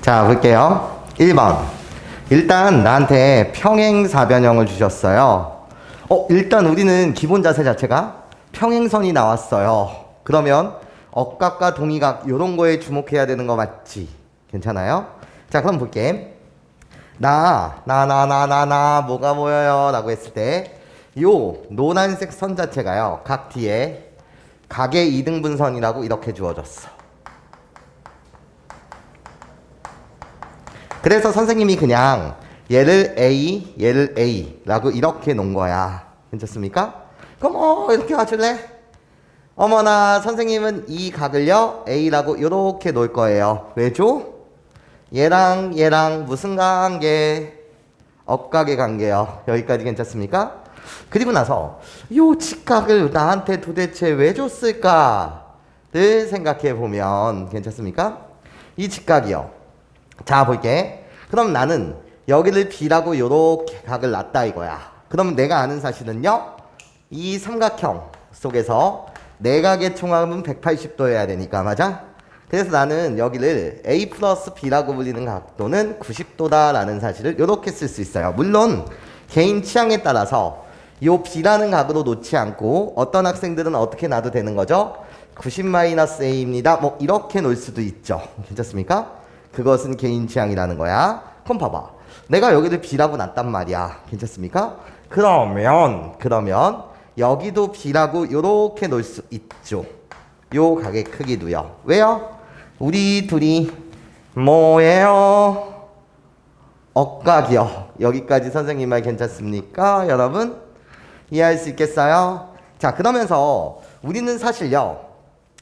자, 볼게요. 1번. 일단 나한테 평행사변형을 주셨어요. 일단 우리는 기본 자세 자체가 평행선이 나왔어요. 그러면 억각과 동의각 요런 거에 주목해야 되는 거 맞지? 괜찮아요? 자, 그럼 볼게. 나 뭐가 보여요? 라고 했을 때 요 노란색 선 자체가요. 각 뒤에 각의 이등분선이라고 이렇게 주어졌어. 그래서 선생님이 그냥 얘를 A 라고 이렇게 놓은 거야. 괜찮습니까? 그럼 이렇게 와줄래? 어머나, 선생님은 이 각을요 A라고 이렇게 놓을 거예요. 왜죠? 얘랑 무슨 관계? 억각의 관계요. 여기까지 괜찮습니까? 그리고 나서 요 직각을 나한테 도대체 왜 줬을까를 생각해 보면 괜찮습니까? 이 직각이요. 자, 볼게. 그럼 나는 여기를 B라고 요렇게 각을 놨다 이거야. 그럼 내가 아는 사실은요, 이 삼각형 속에서 내각의 총합은 180도여야 되니까, 맞아? 그래서 나는 여기를 A 플러스 B라고 불리는 각도는 90도다 라는 사실을 요렇게 쓸 수 있어요. 물론 개인 취향에 따라서 요 B라는 각으로 놓지 않고 어떤 학생들은 어떻게 놔도 되는 거죠? 90-A입니다. 뭐 이렇게 놓을 수도 있죠. 괜찮습니까? 그것은 개인 취향이라는 거야. 그럼 봐봐. 내가 여기를 B라고 놨단 말이야. 괜찮습니까? 그러면 여기도 B라고 요렇게 놓을 수 있죠. 요 각의 크기도요. 왜요? 우리 둘이 뭐예요? 억각이요. 여기까지 선생님 말 괜찮습니까? 여러분? 이해할 수 있겠어요? 자, 그러면서 우리는 사실요,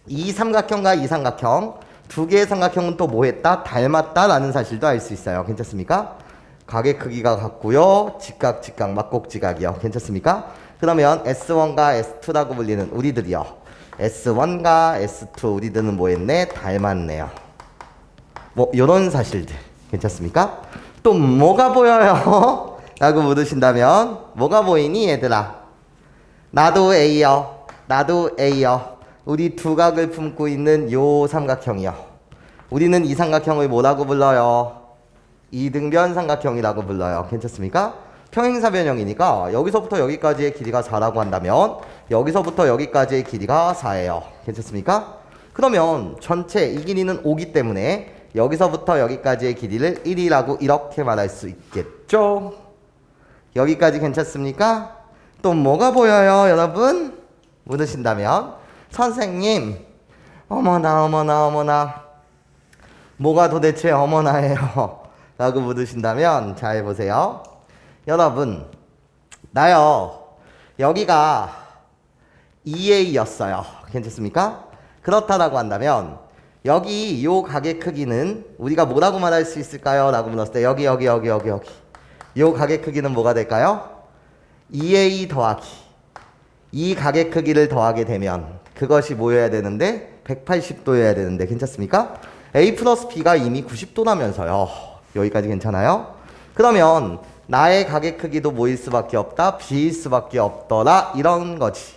이 삼각형과 이 삼각형 두 개의 삼각형은 또 뭐 했다? 닮았다라는 사실도 알 수 있어요. 괜찮습니까? 각의 크기가 같고요. 직각, 막곡지각이요. 괜찮습니까? 그러면 S1과 S2라고 불리는 우리들이요. S1과 S2 우리들은 뭐 했네? 닮았네요. 뭐 요런 사실들. 괜찮습니까? 또 뭐가 보여요? 라고 물으신다면 뭐가 보이니 얘들아? 나도 A요. 나도 A요. 우리 두 각을 품고 있는 요 삼각형이요. 우리는 이 삼각형을 뭐라고 불러요? 이등변 삼각형이라고 불러요. 괜찮습니까? 평행사변형이니까 여기서부터 여기까지의 길이가 4라고 한다면 여기서부터 여기까지의 길이가 4예요. 괜찮습니까? 그러면 전체 이 길이는 5기 때문에 여기서부터 여기까지의 길이를 1이라고 이렇게 말할 수 있겠죠? 여기까지 괜찮습니까? 또 뭐가 보여요, 여러분? 물으신다면 선생님, 어머나 뭐가 도대체 어머나예요? 라고 물으신다면 잘 보세요. 여러분, 나요, 여기가 2A였어요. 괜찮습니까? 그렇다라고 한다면 여기 요 각의 크기는 우리가 뭐라고 말할 수 있을까요? 라고 물었을 때 여기 요 각의 크기는 뭐가 될까요? 2A 더하기 이 각의 크기를 더하게 되면 그것이 뭐여야 되는데? 180도여야 되는데 괜찮습니까? A 플러스 B가 이미 90도라면서요. 여기까지 괜찮아요? 그러면 나의 각의 크기도 뭐일 수밖에 없다? B일 수밖에 없더라. 이런 거지.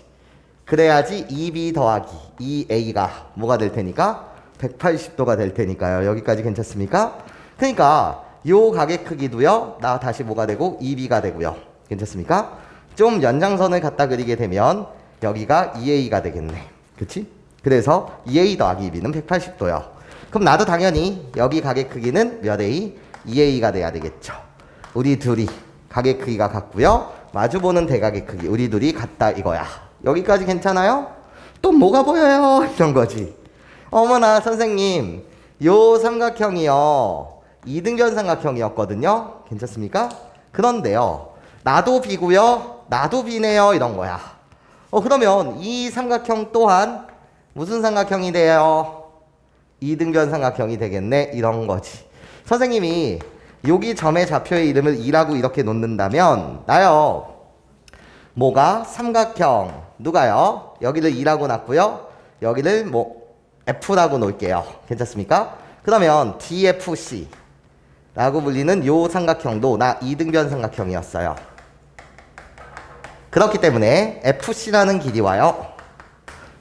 그래야지 2B 더하기 2A가 뭐가 될 테니까? 180도가 될 테니까요. 여기까지 괜찮습니까? 그러니까 요 각의 크기도요. 나 다시 뭐가 되고? 2B가 되고요. 괜찮습니까? 좀 연장선을 갖다 그리게 되면 여기가 2A가 되겠네. 그치? 그래서 2A 더하기 2B는 180도요. 그럼 나도 당연히 여기 각의 크기는 몇 A? 2A가 돼야 되겠죠. 우리 둘이 각의 크기가 같고요. 마주보는 대각의 크기 우리 둘이 같다 이거야. 여기까지 괜찮아요? 또 뭐가 보여요? 이런 거지. 어머나 선생님, 요 삼각형이요, 이등변 삼각형이었거든요. 괜찮습니까? 그런데요, 나도 B고요, 나도 B네요. 이런 거야. 그러면 이 삼각형 또한 무슨 삼각형이 돼요? 이등변 삼각형이 되겠네. 이런 거지. 선생님이 여기 점의 좌표의 이름을 2라고 이렇게 놓는다면 나요, 뭐가? 삼각형. 누가요? 여기를 2라고 놨고요. 여기를 뭐 F라고 놓을게요. 괜찮습니까? 그러면 DFC 라고 불리는 요 삼각형도 나 이등변 삼각형이었어요. 그렇기 때문에 FC라는 길이와요,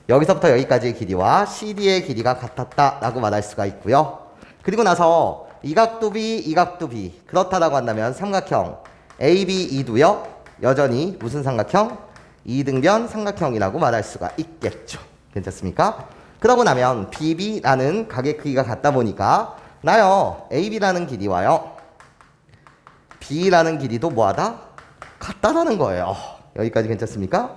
여기서부터 여기까지의 길이와 CD의 길이가 같았다 라고 말할 수가 있고요. 그리고 나서 이 각도 B, 이 각도 B. 그렇다라고 한다면 삼각형 ABE도요. 여전히 무슨 삼각형? 이등변 삼각형이라고 말할 수가 있겠죠. 괜찮습니까? 그러고 나면 BB라는 가게 크기가 같다 보니까 나요. AB라는 길이와요. B라는 길이도 뭐하다? 같다라는 거예요. 여기까지 괜찮습니까?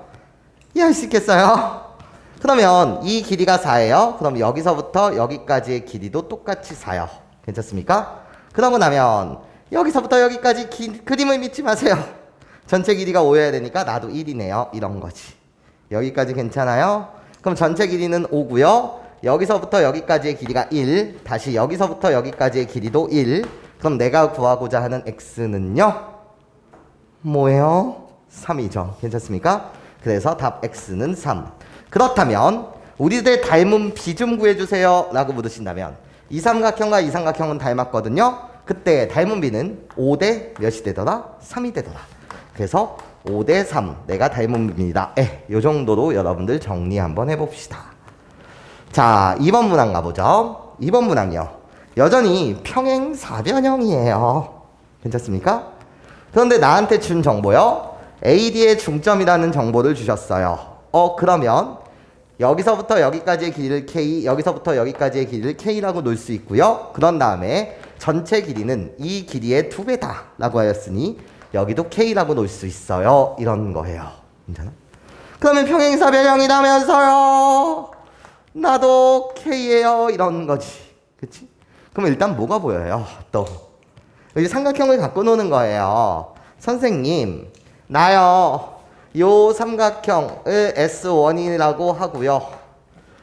이해할 수 있겠어요? 그러면 이 길이가 4예요. 그럼 여기서부터 여기까지의 길이도 똑같이 4요. 괜찮습니까? 그러고 나면 여기서부터 여기까지 그림을 믿지 마세요. 전체 길이가 5여야 되니까 나도 1이네요. 이런 거지. 여기까지 괜찮아요? 그럼 전체 길이는 5고요. 여기서부터 여기까지의 길이가 1. 다시 여기서부터 여기까지의 길이도 1. 그럼 내가 구하고자 하는 x는요? 뭐예요? 3이죠. 괜찮습니까? 그래서 답 x는 3. 그렇다면 우리들 닮은 b 좀 구해주세요 라고 물으신다면 이 삼각형과 이 삼각형은 닮았거든요. 그때 닮은 b는 5대 몇이 되더라? 3이 되더라. 그래서 5대 3 내가 닮은 b입니다. 요 정도로 여러분들 정리 한번 해봅시다. 자, 2번 문항 가보죠. 2번 문항이요. 여전히 평행사변형이에요. 괜찮습니까? 그런데 나한테 준 정보요. AD의 중점이라는 정보를 주셨어요. 그러면 여기서부터 여기까지의 길이를 K, 여기서부터 여기까지의 길이를 K라고 놓을 수 있고요. 그런 다음에 전체 길이는 이 길이의 2배다 라고 하였으니 여기도 K라고 놓을 수 있어요. 이런 거예요. 괜찮아? 그러면 평행사변형이라면서요. 나도 K예요. 이런 거지. 그치? 그럼 일단 뭐가 보여요? 또 여기 삼각형을 갖고 노는 거예요. 선생님, 나요. 요 삼각형을 S1이라고 하고요.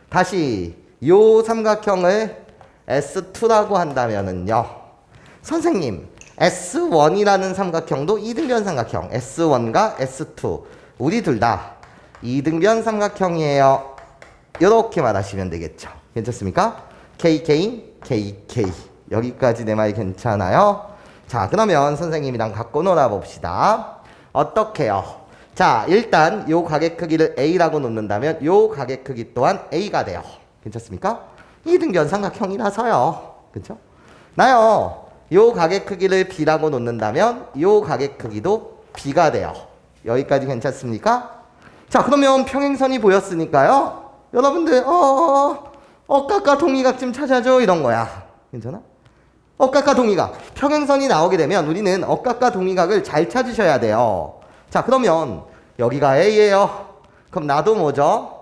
다시 요 삼각형을 S2라고 한다면은요. 선생님, S1이라는 삼각형도 이등변 삼각형 S1과 S2 우리 둘 다 이등변 삼각형이에요. 이렇게 말하시면 되겠죠. 괜찮습니까? KK, KK 여기까지 내 말 괜찮아요? 자, 그러면 선생님이랑 갖고 놀아봅시다. 어떻게요? 자, 일단 요 가게 크기를 A라고 놓는다면 요 가게 크기 또한 A가 돼요. 괜찮습니까? 이등변 삼각형이라서요. 그렇죠? 나요. 요 가게 크기를 B라고 놓는다면 요 가게 크기도 B가 돼요. 여기까지 괜찮습니까? 자, 그러면 평행선이 보였으니까요. 여러분들 억각과 동의각 좀 찾아줘 이런 거야. 괜찮아? 억각과 동의각. 평행선이 나오게 되면 우리는 억각과 동의각을 잘 찾으셔야 돼요. 자, 그러면 여기가 A예요. 그럼 나도 뭐죠?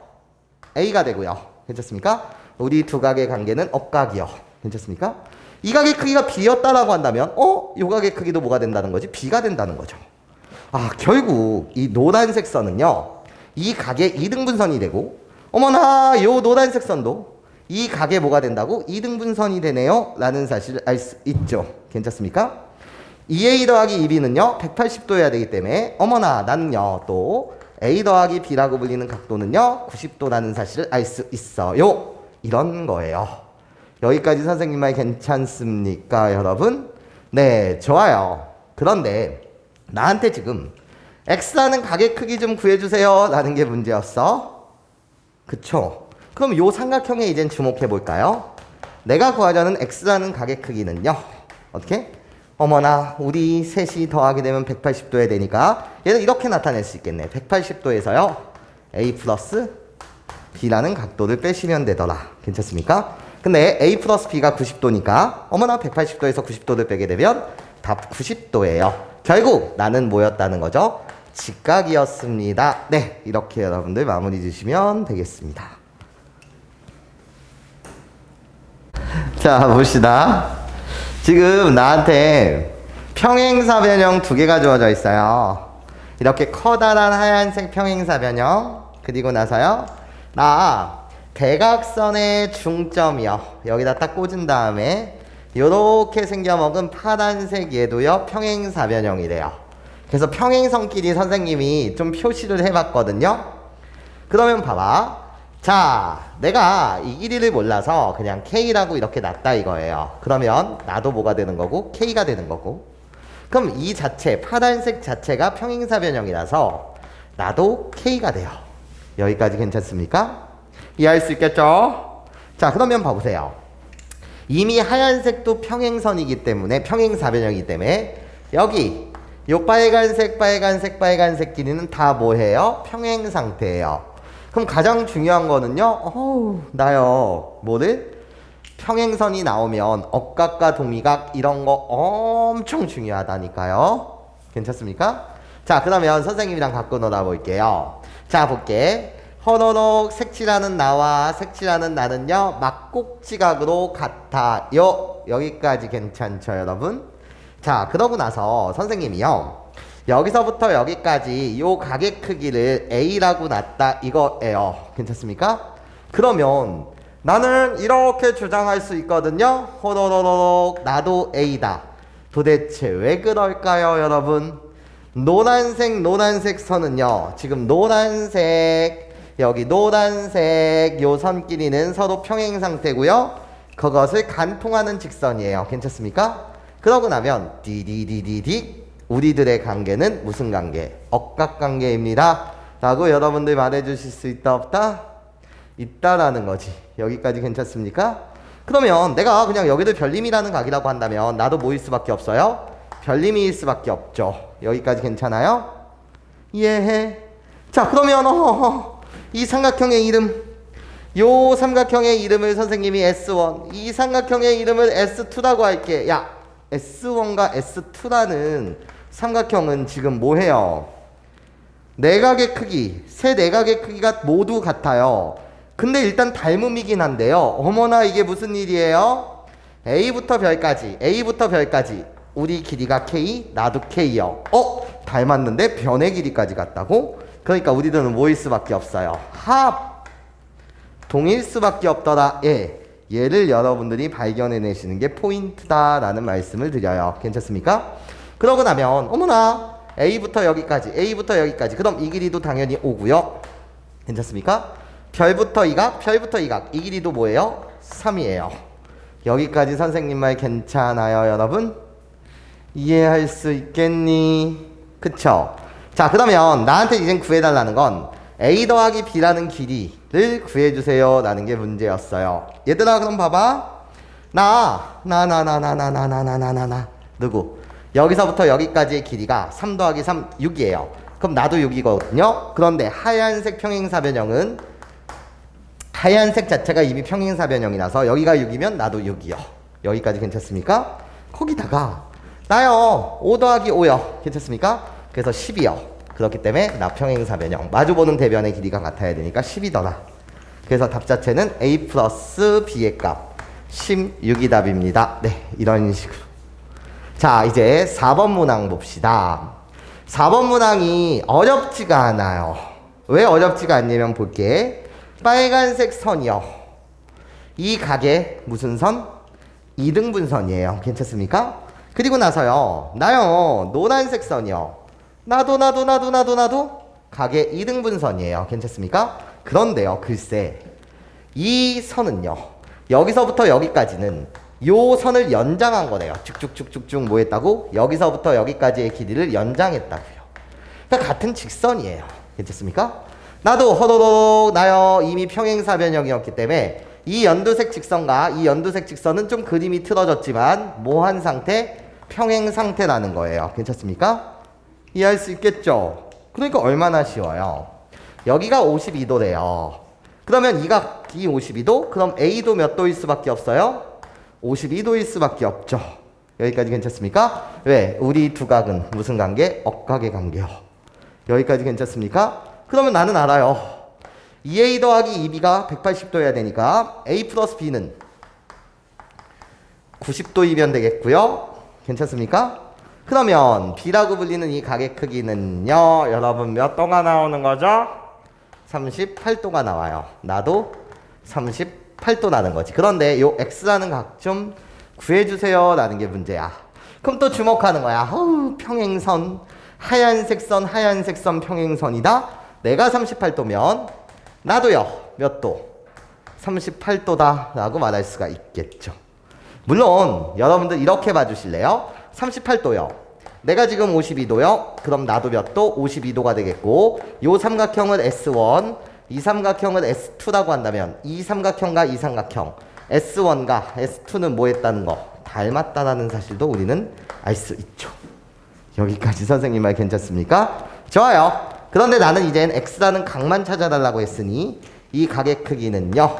A가 되고요. 괜찮습니까? 우리 두 각의 관계는 억각이요. 괜찮습니까? 이 각의 크기가 B였다라고 한다면 요 각의 크기도 뭐가 된다는 거지? B가 된다는 거죠. 아, 결국 이 노란색 선은요. 이 각의 이등분선이 되고 어머나 요 노란색 선도 이 각의 뭐가 된다고? 이등분선이 되네요 라는 사실을 알 수 있죠. 괜찮습니까? 2A 더하기 2B는요 180도여야 되기 때문에 어머나 나는요 또 A 더하기 B라고 불리는 각도는요 90도라는 사실을 알 수 있어요. 이런 거예요. 여기까지 선생님 말 괜찮습니까 여러분? 네, 좋아요. 그런데 나한테 지금 X라는 가게 크기 좀 구해주세요 라는 게 문제였어. 그쵸? 그럼 요 삼각형에 이젠 주목해 볼까요? 내가 구하려는 X라는 가게 크기는요 어떻게? 어머나 우리 셋이 더하게 되면 180도에 되니까 얘를 이렇게 나타낼 수 있겠네. 180도에서요 A 플러스 B라는 각도를 빼시면 되더라. 괜찮습니까? 근데 A 플러스 B가 90도니까 어머나 180도에서 90도를 빼게 되면 답 90도예요. 결국 나는 뭐였다는 거죠? 직각이었습니다. 네, 이렇게 여러분들 마무리 주시면 되겠습니다. 자, 봅시다. 지금 나한테 평행사변형 두 개가 주어져 있어요. 이렇게 커다란 하얀색 평행사변형. 그리고 나서요. 나 대각선의 중점이요. 여기다 딱 꽂은 다음에 요렇게 생겨먹은 파란색 얘도요. 평행사변형이래요. 그래서 평행선끼리 선생님이 좀 표시를 해봤거든요. 그러면 봐봐. 자, 내가 이 길이를 몰라서 그냥 K라고 이렇게 놨다 이거예요. 그러면 나도 뭐가 되는 거고 K가 되는 거고. 그럼 이 자체, 파란색 자체가 평행사변형이라서 나도 K가 돼요. 여기까지 괜찮습니까? 이해할 수 있겠죠? 자, 그러면 봐보세요. 이미 하얀색도 평행선이기 때문에 평행사변형이기 때문에 여기 요 빨간색 길이는 다 뭐예요? 평행상태예요. 그럼 가장 중요한 거는요. 나요. 뭐를? 평행선이 나오면 억각과 동미각 이런 거 엄청 중요하다니까요. 괜찮습니까? 자, 그러면 선생님이랑 갖고 놀아볼게요. 자, 볼게. 헌호록 색칠하는 나와 색칠하는 나는요 막곡지각으로 같아요. 여기까지 괜찮죠, 여러분? 자, 그러고 나서 선생님이요 여기서부터 여기까지 요 가게 크기를 A라고 놨다 이거예요. 괜찮습니까? 그러면 나는 이렇게 주장할 수 있거든요. 호로로록 나도 A다. 도대체 왜 그럴까요, 여러분? 노란색 선은요 지금 노란색 여기 노란색 요 선 길이는 서로 평행 상태고요. 그것을 간통하는 직선이에요. 괜찮습니까? 그러고 나면 디디디디디 우리들의 관계는 무슨 관계? 억각관계입니다. 라고 여러분들 말해주실 수 있다 없다? 있다라는 거지. 여기까지 괜찮습니까? 그러면 내가 그냥 여기를 별림이라는 각이라고 한다면 나도 뭐일 수밖에 없어요? 별림이일 수밖에 없죠. 여기까지 괜찮아요? 이해해? 자, 그러면 이 삼각형의 이름 요 삼각형의 이름을 선생님이 S1 이 삼각형의 이름을 S2라고 할게. 야, S1과 S2라는 삼각형은 지금 뭐해요? 내각의 크기, 세 내각의 크기가 모두 같아요. 근데 일단 닮음이긴 한데요. 어머나 이게 무슨 일이에요? A부터 별까지 우리 길이가 K, 나도 K요. 닮았는데 변의 길이까지 같다고? 그러니까 우리들은 뭐일 수밖에 없어요? 합! 동일 수밖에 없더라. 얘를 여러분들이 발견해내시는 게 포인트다라는 말씀을 드려요. 괜찮습니까? 그러고 나면 어머나 A부터 여기까지 그럼 이 길이도 당연히 5고요. 괜찮습니까? 별부터 이 각 이 길이도 뭐예요? 3이에요. 여기까지 선생님 말 괜찮아요, 여러분? 이해할 수 있겠니? 그쵸? 자, 그러면 나한테 이젠 구해달라는 건 A 더하기 B라는 길이를 구해주세요 라는 게 문제였어요. 얘들아, 그럼 봐봐. 나 누구? 여기서부터 여기까지의 길이가 3 더하기 3 6이에요. 그럼 나도 6이거든요. 그런데 하얀색 평행사변형은 하얀색 자체가 이미 평행사변형이라서 여기가 6이면 나도 6이요. 여기까지 괜찮습니까? 거기다가 나요 5 더하기 5요. 괜찮습니까? 그래서 10이요. 그렇기 때문에 나 평행사변형 마주보는 대변의 길이가 같아야 되니까 10이더라. 그래서 답 자체는 A 플러스 B의 값 16이 답입니다. 네, 이런 식으로. 자, 이제 4번 문항 봅시다. 4번 문항이 어렵지가 않아요. 왜 어렵지가 않냐면 볼게. 빨간색 선이요. 이 각의 무슨 선? 2등분선이에요. 괜찮습니까? 그리고 나서요. 나요. 노란색 선이요. 나도 각의 2등분선이에요. 괜찮습니까? 그런데요. 글쎄. 이 선은요. 여기서부터 여기까지는 요 선을 연장한 거네요. 쭉쭉쭉쭉쭉 뭐 했다고? 여기서부터 여기까지의 길이를 연장했다고요. 그러니까 같은 직선이에요. 괜찮습니까? 나도 허도록 나요. 이미 평행사변형이었기 때문에 이 연두색 직선과 이 연두색 직선은 좀 그림이 틀어졌지만 뭐한 상태? 평행 상태라는 거예요. 괜찮습니까? 이해할 수 있겠죠? 그러니까 얼마나 쉬워요. 여기가 52도래요. 그러면 이 각이 52도? 그럼 A도 몇 도일 수밖에 없어요? 52도일 수밖에 없죠. 여기까지 괜찮습니까? 왜? 우리 두 각은 무슨 관계? 억각의 관계요. 여기까지 괜찮습니까? 그러면 나는 알아요. 2A 더하기 2B가 180도여야 되니까 A 플러스 B는 90도이면 되겠고요. 괜찮습니까? 그러면 B라고 불리는 이 각의 크기는요. 여러분 몇 도가 나오는 거죠? 38도가 나와요. 나도 38도 나는 거지. 그런데 요 X라는 각 좀 구해주세요 라는 게 문제야. 그럼 또 주목하는 거야. 평행선 하얀색 선 평행선이다. 내가 38도면 나도요. 몇 도? 38도다 라고 말할 수가 있겠죠. 물론 여러분들 이렇게 봐주실래요? 38도요. 내가 지금 52도요. 그럼 나도 몇 도? 52도가 되겠고 요 삼각형을 S1 이 삼각형을 S2라고 한다면 이 삼각형과 이 삼각형 S1과 S2는 뭐 했다는 거? 닮았다라는 사실도 우리는 알 수 있죠. 여기까지 선생님 말 괜찮습니까? 좋아요. 그런데 나는 이젠 X라는 각만 찾아달라고 했으니 이 각의 크기는요,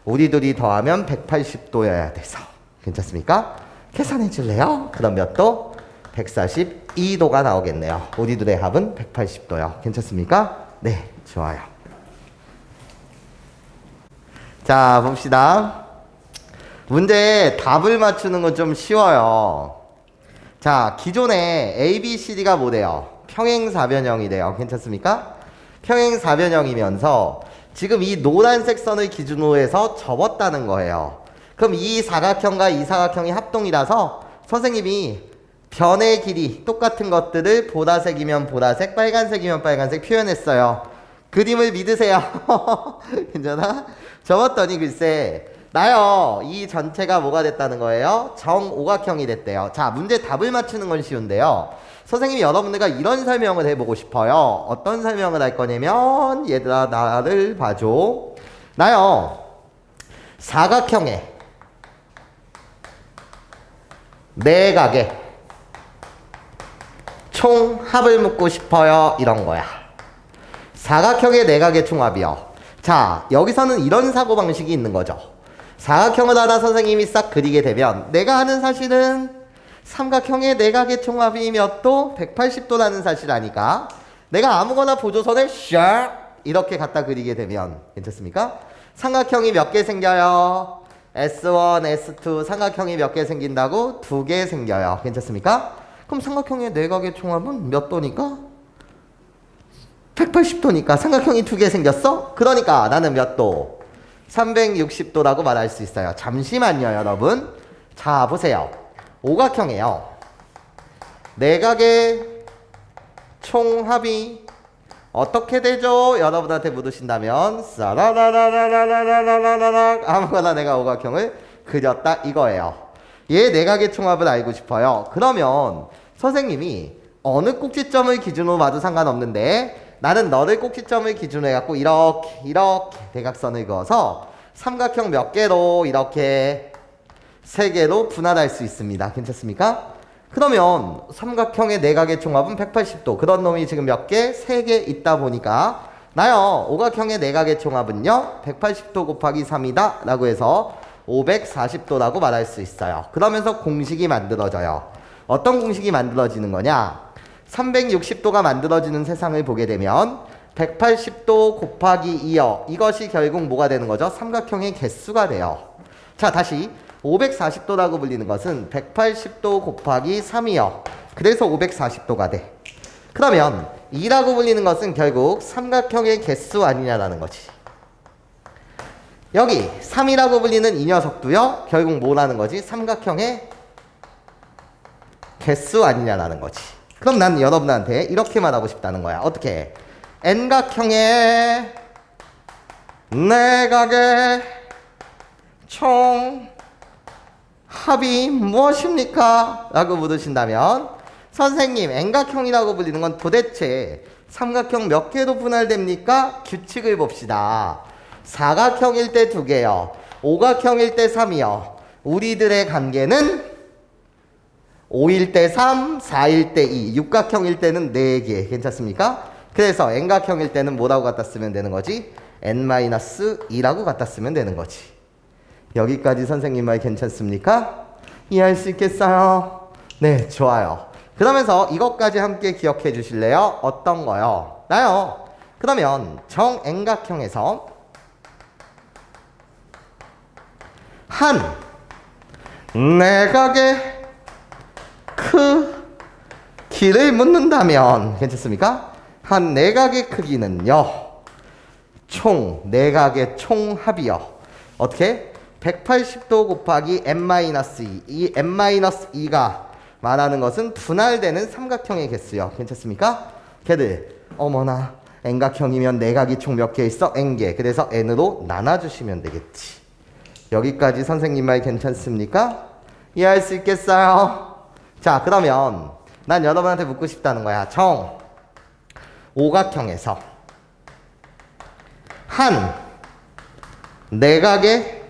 우리 둘이 더하면 180도여야 돼서 괜찮습니까? 계산해 줄래요? 그럼 몇 도? 142도가 나오겠네요. 우리 둘의 합은 180도요. 괜찮습니까? 네, 좋아요. 자, 봅시다. 문제 답을 맞추는 건 좀 쉬워요. 자, 기존에 A, B, C, D가 뭐래요? 평행사변형이래요. 괜찮습니까? 평행사변형이면서 지금 이 노란색 선을 기준으로 해서 접었다는 거예요. 그럼 이 사각형과 이 사각형이 합동이라서 선생님이 변의 길이 똑같은 것들을 보라색이면 보라색, 빨간색이면 빨간색 표현했어요. 그림을 믿으세요. 괜찮아? 접었더니 글쎄 나요, 이 전체가 뭐가 됐다는 거예요? 정오각형이 됐대요. 자, 문제 답을 맞추는 건 쉬운데요. 선생님이 여러분들과 이런 설명을 해보고 싶어요. 어떤 설명을 할 거냐면, 얘들아 나를 봐줘. 나요, 사각형에 내각의 총합을 묻고 싶어요. 이런 거야. 사각형의 내각의 총합이요. 자, 여기서는 이런 사고방식이 있는 거죠. 사각형을 하나 선생님이 싹 그리게 되면 내가 하는 사실은 삼각형의 내각의 총합이 몇 도? 180도라는 사실 아니까 내가 아무거나 보조선을 샥 이렇게 갖다 그리게 되면 괜찮습니까? 삼각형이 몇 개 생겨요? S1, S2 삼각형이 몇 개 생긴다고? 2개 생겨요. 괜찮습니까? 그럼 삼각형의 내각의 총합은 몇 도니까? 180도니까 삼각형이 2개 생겼어? 그러니까 나는 몇 도? 360도라고 말할 수 있어요. 잠시만요, 여러분. 자, 보세요. 오각형이에요. 내각의 총합이 어떻게 되죠? 여러분한테 묻으신다면 싸라라라라라라라라라 아무거나 내가 오각형을 그렸다 이거예요. 얘 내각의 총합을 알고 싶어요. 그러면 선생님이 어느 꼭지점을 기준으로 봐도 상관없는데 나는 너를 꼭지점을 기준으로 해갖고 이렇게 대각선을 그어서 삼각형 몇 개로 이렇게 3개로 분할할 수 있습니다. 괜찮습니까? 그러면 삼각형의 내각의 총합은 180도. 그런 놈이 지금 몇 개? 3개 있다 보니까 나요, 오각형의 내각의 총합은요 180도 곱하기 3이다 라고 해서 540도라고 말할 수 있어요. 그러면서 공식이 만들어져요. 어떤 공식이 만들어지는 거냐? 360도가 만들어지는 세상을 보게 되면 180도 곱하기 2요. 이것이 결국 뭐가 되는 거죠? 삼각형의 개수가 돼요. 자, 다시 540도라고 불리는 것은 180도 곱하기 3이요. 그래서 540도가 돼. 그러면 2라고 불리는 것은 결국 삼각형의 개수 아니냐라는 거지. 여기 3이라고 불리는 이 녀석도요. 결국 뭐라는 거지? 삼각형의 개수 아니냐라는 거지. 그럼 난 여러분한테 이렇게 말하고 싶다는 거야. 어떻게? N각형의 내각의 총 합이 무엇입니까? 라고 물으신다면 선생님, N각형이라고 불리는 건 도대체 삼각형 몇 개로 분할됩니까? 규칙을 봅시다. 사각형일 때 2개요. 오각형일 때 3이요. 우리들의 관계는 5일 때 3, 4일 때 2, 육각형일 때는 4개. 괜찮습니까? 그래서 N각형일 때는 뭐라고 갖다 쓰면 되는 거지? N-2라고 갖다 쓰면 되는 거지. 여기까지 선생님 말 괜찮습니까? 이해할 수 있겠어요? 네, 좋아요. 그러면서 이것까지 함께 기억해 주실래요? 어떤 거요? 나요. 그러면 정 N각형에서 한 내각의 크기를 묻는다면 괜찮습니까? 한 내각의 크기는요 총 내각의 총합이요 어떻게? 180도 곱하기 n-2 이 n-2가 말하는 것은 분할되는 삼각형의 개수요. 괜찮습니까? 걔들 어머나 n각형이면 내각이 총 몇 개 있어? n개. 그래서 n으로 나눠주시면 되겠지. 여기까지 선생님 말 괜찮습니까? 이해할 수 있겠어요? 자, 그러면 난 여러분한테 묻고 싶다는 거야. 정 오각형에서 한 내각의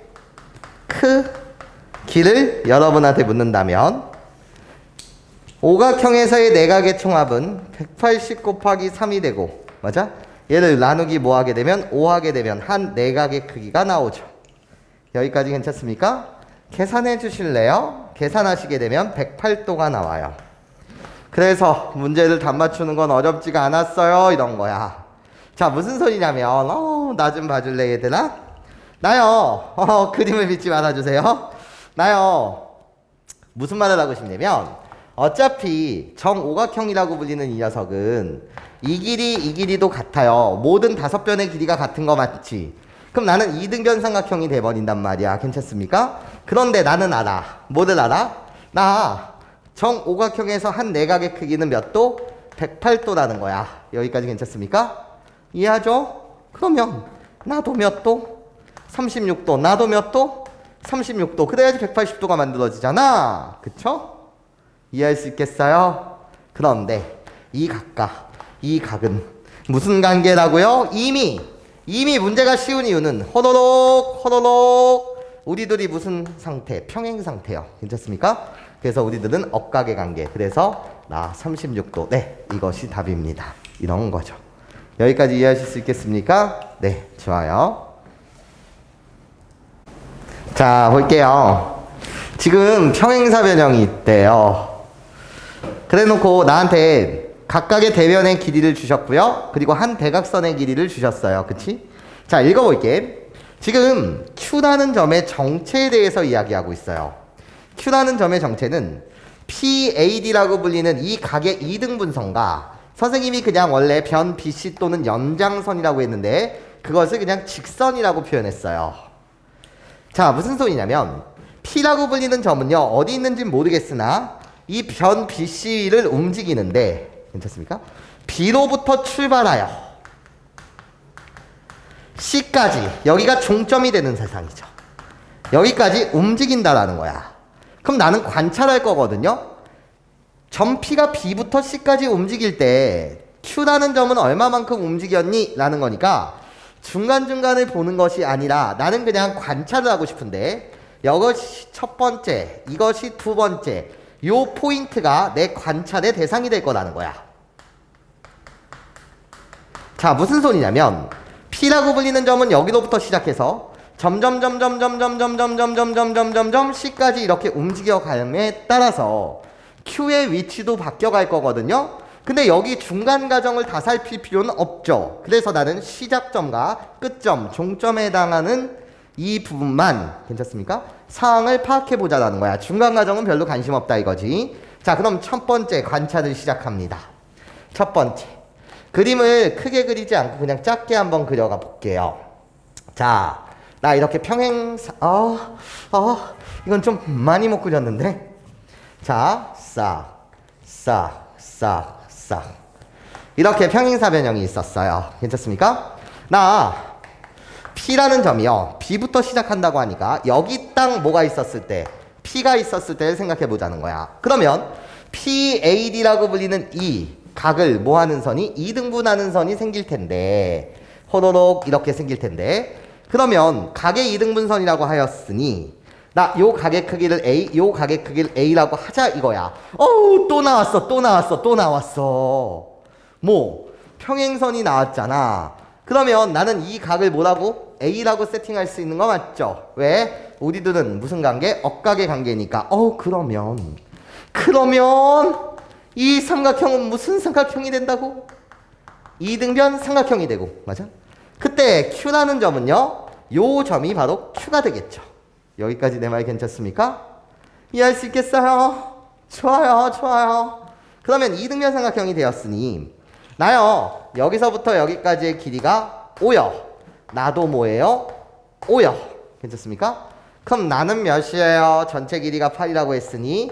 크기를 여러분한테 묻는다면 오각형에서의 내각의 총합은 180 곱하기 3이 되고, 맞아? 얘를 나누기 뭐 하게 되면 5 하게 되면 한 내각의 크기가 나오죠. 여기까지 괜찮습니까? 계산해 주실래요? 계산하시게 되면 108도가 나와요. 그래서 문제를 답 맞추는 건 어렵지가 않았어요, 이런 거야. 자, 무슨 소리냐면 나 좀 봐줄래 얘들아? 나요 그림을 믿지 말아주세요. 나요 무슨 말을 하고 싶냐면, 어차피 정오각형이라고 불리는 이 녀석은 이 길이도 같아요. 모든 5변의 길이가 같은 거 맞지? 그럼 나는 이등변 삼각형이 돼버린단 말이야. 괜찮습니까? 그런데 나는 알아. 뭐를 알아? 나 정오각형에서 한 내각의 크기는 몇 도? 108도라는 거야. 여기까지 괜찮습니까? 이해하죠? 그러면 나도 몇 도? 36도. 나도 몇 도? 36도. 그래야지 180도가 만들어지잖아. 그쵸? 이해할 수 있겠어요? 그런데 이 각은 무슨 관계라고요? 이미 문제가 쉬운 이유는 호로록 우리들이 무슨 상태? 평행 상태요. 괜찮습니까? 그래서 우리들은 억각의 관계. 그래서 나 36도. 네, 이것이 답입니다. 이런 거죠. 여기까지 이해하실 수 있겠습니까? 네, 좋아요. 자, 볼게요. 지금 평행사 변형이 있대요. 그래놓고 나한테 각각의 대변의 길이를 주셨고요. 그리고 한 대각선의 길이를 주셨어요. 그치? 자, 읽어볼게. 지금 Q라는 점의 정체에 대해서 이야기하고 있어요. Q라는 점의 정체는 PAD라고 불리는 이 각의 이등분선과 선생님이 그냥 원래 변 BC 또는 연장선이라고 했는데 그것을 그냥 직선이라고 표현했어요. 자, 무슨 소리냐면 P라고 불리는 점은요, 어디 있는지 모르겠으나 이 변 BC를 움직이는데, 괜찮습니까? B로부터 출발하여 C까지, 여기가 종점이 되는 세상이죠. 여기까지 움직인다라는 거야. 그럼 나는 관찰할 거거든요. 점 P가 B부터 C까지 움직일 때 Q라는 점은 얼마만큼 움직였니? 라는 거니까 중간중간을 보는 것이 아니라 나는 그냥 관찰을 하고 싶은데, 이것이 첫 번째, 이것이 두 번째, 요 포인트가 내 관찰의 대상이 될 거라는 거야. 자, 무슨 소리냐면 P라고 불리는 점은 여기로부터 시작해서 점점점점점점점점점점점점점 C까지 이렇게 움직여 감에 따라서 Q의 위치도 바뀌어갈 거거든요. 근데 여기 중간 과정을 다 살필 필요는 없죠. 그래서 나는 시작점과 끝점, 종점에 해당하는 이 부분만, 괜찮습니까? 상황을 파악해보자라는 거야. 중간 과정은 별로 관심 없다 이거지. 자, 그럼 첫 번째 관찰을 시작합니다. 첫 번째, 그림을 크게 그리지 않고 그냥 작게 한번 그려가 볼게요. 자, 나 이렇게 평행사, 이건 좀 많이 못 그렸는데. 자, 싹 이렇게 평행사 변형이 있었어요. 괜찮습니까? 나 P라는 점이요, B부터 시작한다고 하니까 여기 딱 뭐가 있었을 때, P가 있었을 때를 생각해 보자는 거야. 그러면 PAD라고 불리는 이 각을 뭐 하는 선이, 이등분하는 선이 생길 텐데, 호로록 이렇게 생길 텐데, 그러면 각의 이등분선이라고 하였으니 나 요 각의 크기를 A, 요 각의 크기를 A라고 하자 이거야. 또 나왔어. 뭐 평행선이 나왔잖아. 그러면 나는 이 각을 뭐라고? A라고 세팅할 수 있는 거 맞죠? 왜? 우리들은 무슨 관계? 억각의 관계니까. 그러면 이 삼각형은 무슨 삼각형이 된다고? 이등변 삼각형이 되고, 맞아? 그때 Q라는 점은요, 요 점이 바로 Q가 되겠죠. 여기까지 내 말 괜찮습니까? 이해할 수 있겠어요? 좋아요. 그러면 이등변 삼각형이 되었으니 나요, 여기서부터 여기까지의 길이가 5요. 나도 뭐예요? 5요. 괜찮습니까? 그럼 나는 몇이에요? 전체 길이가 8이라고 했으니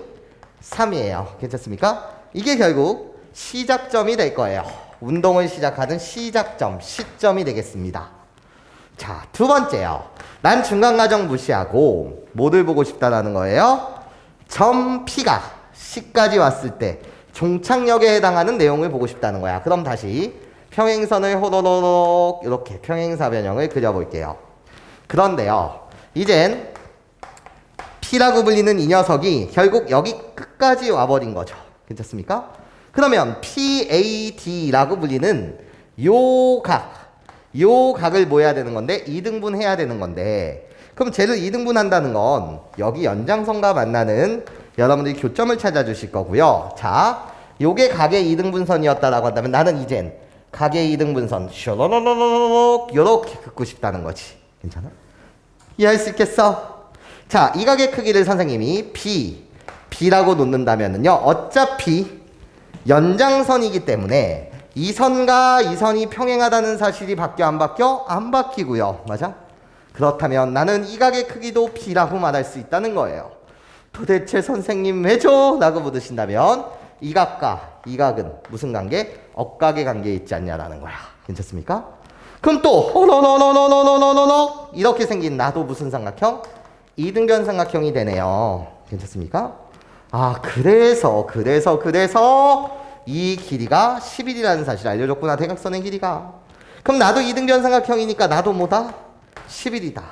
3이에요. 괜찮습니까? 이게 결국 시작점이 될 거예요. 운동을 시작하는 시작점, 시점이 되겠습니다. 자, 두 번째요. 난 중간 과정 무시하고 뭐를 보고 싶다라는 거예요? 점 P가 C까지 왔을 때 종착역에 해당하는 내용을 보고 싶다는 거야. 그럼 다시 평행선을 호로록 이렇게 평행사 변형을 그려볼게요. 그런데요, 이젠 P라고 불리는 이 녀석이 결국 여기 끝까지 와버린 거죠. 괜찮습니까? 그러면 PAD라고 불리는 요 각을 뭐 해야 되는 건데 2등분 해야 되는 건데 그럼 쟤를 2등분 한다는 건 여기 연장선과 만나는 여러분들이 교점을 찾아주실 거고요. 자, 요게 각의 2등분선이었다라고 한다면 나는 이젠 각의 2등분선 슈로로로로록 요렇게 긋고 싶다는 거지. 괜찮아? 이해할 수 있겠어? 자, 이 각의 크기를 선생님이 B라고 놓는다면은요. 어차피 연장선이기 때문에 이 선과 이 선이 평행하다는 사실이 바뀌어 안 바뀌어? 안 바뀌고요. 맞아? 그렇다면 나는 이 각의 크기도 B라고 말할 수 있다는 거예요. 도대체 선생님 왜죠? 라고 묻으신다면 이 각과 이 각은 무슨 관계? 억각의 관계에 있지 않냐라는 거야. 괜찮습니까? 그럼 또 이렇게 생긴 나도 무슨 삼각형? 이등변 삼각형이 되네요. 괜찮습니까? 아, 그래서 이 길이가 11이라는 사실 알려줬구나. 대각선의 길이가. 그럼 나도 이등변 삼각형이니까 나도 뭐다? 11이다.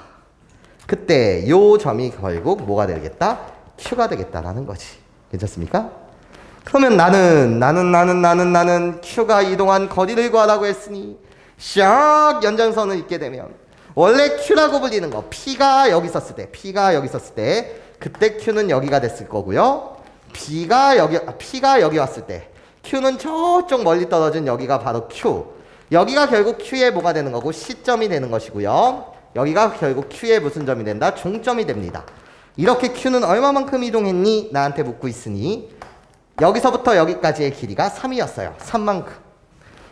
그때 요 점이 결국 뭐가 되겠다? Q가 되겠다라는 거지. 괜찮습니까? 그러면 나는 Q가 이동한 거리를 구하라고 했으니 샥 연장선을 잊게 되면 원래 Q라고 불리는 거 P가 여기 있었을 때 그때 Q는 여기가 됐을 거고요. P가 여기 왔을 때 Q는 저쪽 멀리 떨어진 여기가 바로 Q. 여기가 결국 Q의 뭐가 되는 거고 시점이 되는 것이고요. 여기가 결국 Q의 무슨 점이 된다? 종점이 됩니다. 이렇게 Q는 얼마만큼 이동했니? 나한테 묻고 있으니 여기서부터 여기까지의 길이가 3이었어요. 3만큼.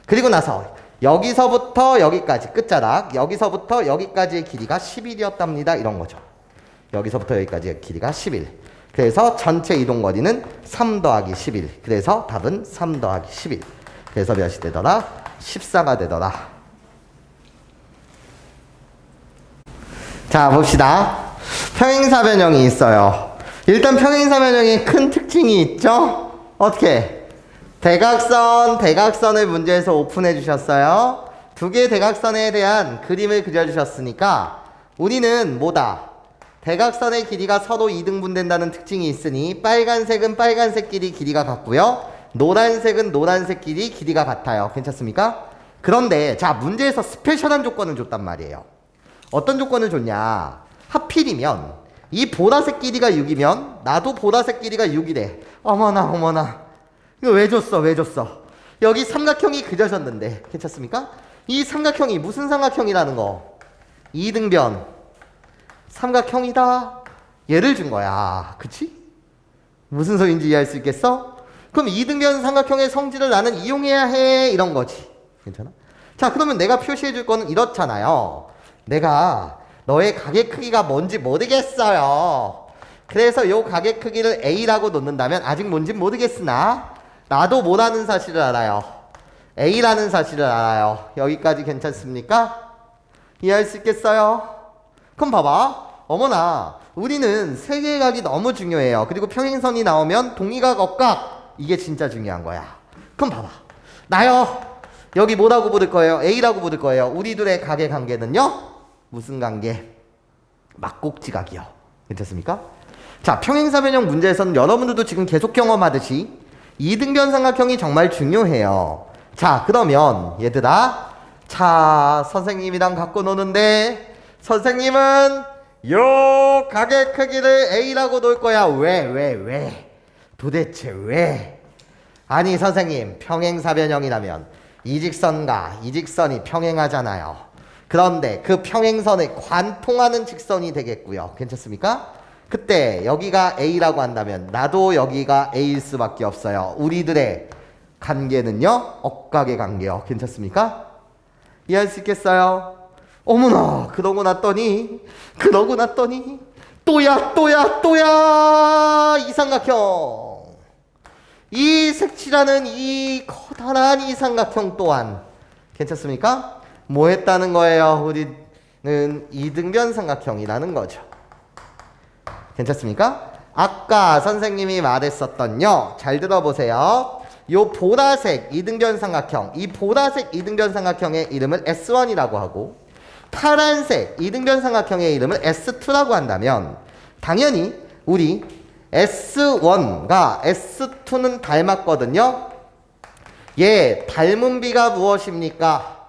그리고 나서 여기서부터 여기까지 끝자락 여기서부터 여기까지의 길이가 11이었답니다. 이런 거죠. 여기서부터 여기까지의 길이가 11. 그래서 전체 이동거리는 3 더하기 11. 그래서 답은 3 더하기 11. 그래서 몇이 되더라? 14가 되더라. 자, 봅시다. 평행사변형이 있어요. 일단 평행사변형에 큰 특징이 있죠? 어떻게? 대각선을 문제에서 오픈해 주셨어요. 두 개의 대각선에 대한 그림을 그려주셨으니까 우리는 뭐다? 대각선의 길이가 서로 2등분 된다는 특징이 있으니 빨간색은 빨간색끼리 길이가 같고요. 노란색은 노란색끼리 길이가 같아요. 괜찮습니까? 그런데 자, 문제에서 스페셜한 조건을 줬단 말이에요. 어떤 조건을 줬냐? 하필이면 이 보라색 길이가 6이면 나도 보라색 길이가 6이래. 어머나 이거 왜 줬어? 여기 삼각형이 그려졌는데 괜찮습니까? 이 삼각형이 무슨 삼각형이라는 거? 2등변 삼각형이다. 얘를 준 거야. 그치? 무슨 소리인지 이해할 수 있겠어? 그럼 2등변 삼각형의 성질을 나는 이용해야 해. 이런 거지. 괜찮아? 자, 그러면 내가 표시해 줄 거는 이렇잖아요. 내가 너의 각의 크기가 뭔지 모르겠어요. 그래서 요 각의 크기를 A라고 놓는다면 아직 뭔지 모르겠으나 나도 뭐라는 사실을 알아요. A라는 사실을 알아요. 여기까지 괜찮습니까? 이해할 수 있겠어요? 그럼 봐봐. 어머나, 우리는 세 개의 각이 너무 중요해요. 그리고 평행선이 나오면 동의각, 억각. 이게 진짜 중요한 거야. 그럼 봐봐. 나요. 여기 뭐라고 부를 거예요? A라고 부를 거예요. 우리 둘의 각의 관계는요? 무슨 관계? 막곡지각이요. 괜찮습니까? 자, 평행사변형 문제에서는 여러분들도 지금 계속 경험하듯이 이등변 삼각형이 정말 중요해요. 자, 그러면 얘들아, 자, 선생님이랑 갖고 노는데 선생님은 요 각의 크기를 A라고 놓을 거야. 왜? 도대체 왜? 아니 선생님, 평행사변형이라면 이직선과 이직선이 평행하잖아요. 그런데 그 평행선에 관통하는 직선이 되겠고요. 괜찮습니까? 그때 여기가 A라고 한다면 나도 여기가 A일 수밖에 없어요. 우리들의 관계는요, 억각의 관계요. 괜찮습니까? 이해할 수 있겠어요? 어머나, 그러고 났더니 또야 이 삼각형, 이 색칠하는 이 커다란 이 삼각형 또한 괜찮습니까? 뭐 했다는 거예요? 우리는 이등변 삼각형이라는 거죠. 괜찮습니까? 아까 선생님이 말했었던요. 잘 들어보세요. 요 보라색 이등변 삼각형, 이 보라색 이등변 삼각형의 이름을 S1이라고 하고 파란색 이등변 삼각형의 이름을 S2라고 한다면 당연히 우리 S1과 S2는 닮았거든요. 얘 닮은 비가 무엇입니까?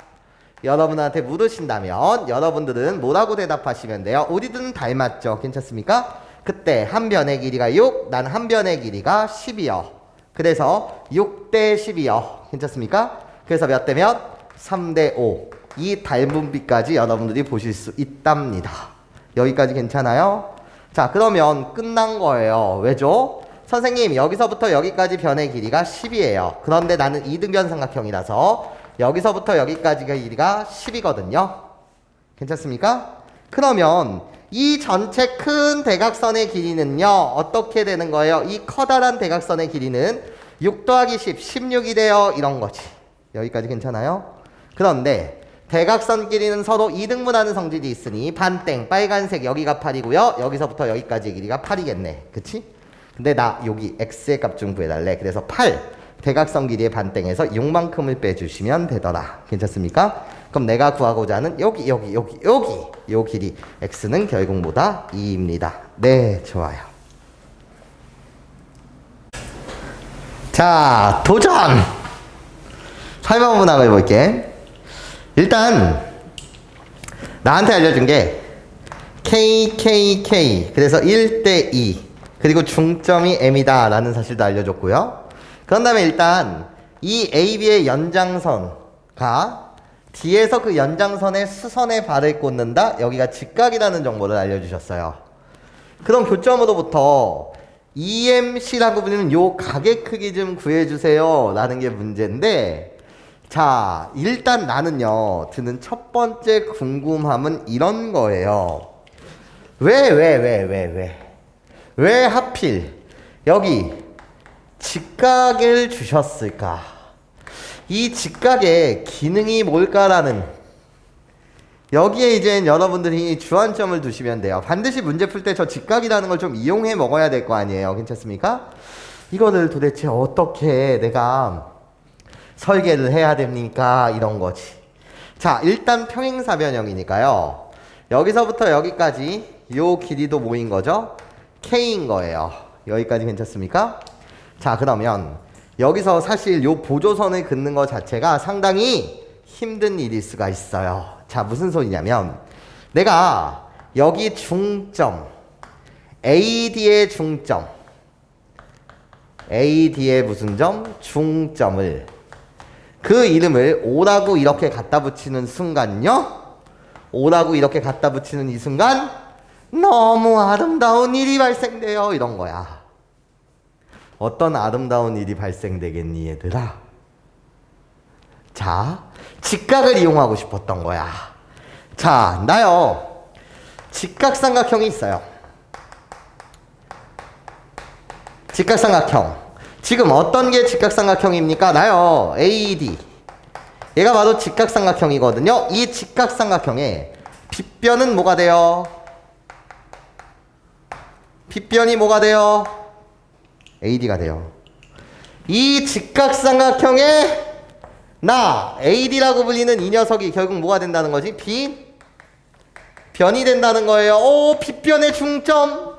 여러분한테 물으신다면 여러분들은 뭐라고 대답하시면 돼요? 우리들은 닮았죠. 괜찮습니까? 그때 한 변의 길이가 6, 난 한 변의 길이가 10이요. 그래서 6대 10이요. 괜찮습니까? 그래서 몇 대 몇? 3대 5. 이 닮은 비까지 여러분들이 보실 수 있답니다. 여기까지 괜찮아요? 자, 그러면 끝난 거예요. 왜죠? 선생님, 여기서부터 여기까지 변의 길이가 10이에요. 그런데 나는 이등변 삼각형이라서 여기서부터 여기까지가 길이가 10이거든요. 괜찮습니까? 그러면 이 전체 큰 대각선의 길이는요, 어떻게 되는 거예요? 이 커다란 대각선의 길이는 6 더하기 10, 16이 돼요. 이런 거지. 여기까지 괜찮아요? 그런데 대각선 길이는 서로 이등분하는 성질이 있으니 반땡, 빨간색 여기가 8이고요. 여기서부터 여기까지 길이가 8이겠네. 그치? 근데 나 여기 x의 값 좀 구해달래. 그래서 8 대각선 길이의 반땡에서 6만큼을 빼주시면 되더라. 괜찮습니까? 그럼 내가 구하고자 하는 여기 요 길이 x는 결국 뭐다? 2입니다. 네, 좋아요. 자, 도전! 8번 문항을 볼게. 일단 나한테 알려준 게 KKK 그래서 1대 2 그리고 중점이 M이다 라는 사실도 알려줬고요. 그런 다음에 일단 이 AB의 연장선가 뒤에서 그 연장선의 수선에 발을 꽂는다. 여기가 직각이라는 정보를 알려주셨어요. 그럼 교점으로부터 EMC라고 불리는 요 각의 크기 좀 구해주세요 라는 게 문제인데, 자, 일단 나는요, 드는 첫 번째 궁금함은 이런 거예요. 왜 하필 여기 직각을 주셨을까? 이 직각의 기능이 뭘까라는, 여기에 이제 여러분들이 주안점을 두시면 돼요. 반드시 문제 풀 때 저 직각이라는 걸 좀 이용해 먹어야 될 거 아니에요. 괜찮습니까? 이거를 도대체 어떻게 내가 설계를 해야 됩니까? 이런 거지. 자, 일단 평행사변형이니까요. 여기서부터 여기까지 요 길이도 뭐인 거죠? K인 거예요. 여기까지 괜찮습니까? 자, 그러면 여기서 사실 요 보조선을 긋는 것 자체가 상당히 힘든 일일 수가 있어요. 자, 무슨 소리냐면 내가 여기 중점 AD의 중점 AD의 무슨 점? 중점을 그 이름을 O라고 이렇게 갖다 붙이는 순간요, O라고 이렇게 갖다 붙이는 이 순간 너무 아름다운 일이 발생돼요. 이런 거야. 어떤 아름다운 일이 발생되겠니 얘들아? 자, 직각을 이용하고 싶었던 거야. 자, 나요 직각삼각형이 있어요. 직각삼각형. 지금 어떤 게 직각삼각형입니까? 나요 AD. 얘가 바로 직각삼각형이거든요. 이 직각삼각형의 빗변은 뭐가 돼요? 빗변이 뭐가 돼요? AD가 돼요. 이 직각삼각형의 나 AD라고 불리는 이 녀석이 결국 뭐가 된다는 거지? 변이 된다는 거예요. 오, 빗변의 중점.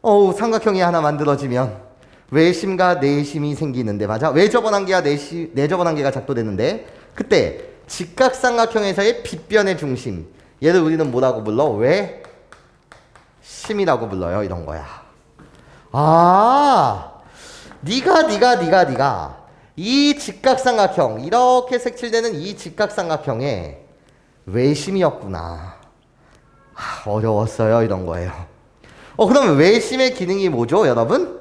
어우, 삼각형이 하나 만들어지면 외심과 내심이 생기는데, 맞아? 외접원한계와 내접원한계가 작동되는데, 그때 직각삼각형에서의 빗변의 중심, 얘를 우리는 뭐라고 불러? 외심이라고 불러요. 이런 거야. 아, 네가 이 직각삼각형, 이렇게 색칠되는 이 직각삼각형의 외심이었구나. 어려웠어요. 이런 거예요. 그러면 외심의 기능이 뭐죠, 여러분?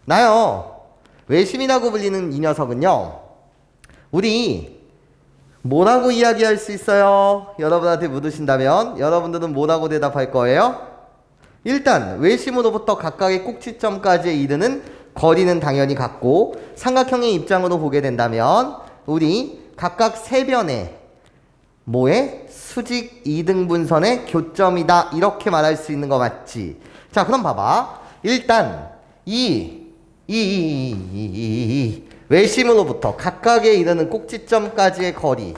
나요 외심이라고 불리는 이 녀석은요, 우리 뭐라고 이야기할 수 있어요? 여러분한테 물으신다면 여러분들은 뭐라고 대답할 거예요? 일단 외심으로부터 각각의 꼭지점까지 이르는 거리는 당연히 같고, 삼각형의 입장으로 보게 된다면 우리 각각 세 변의 뭐의 수직 이등분선의 교점이다, 이렇게 말할 수 있는 거 맞지? 자, 그럼 봐봐. 일단 이 외심으로부터 각각에 이르는 꼭지점까지의 거리,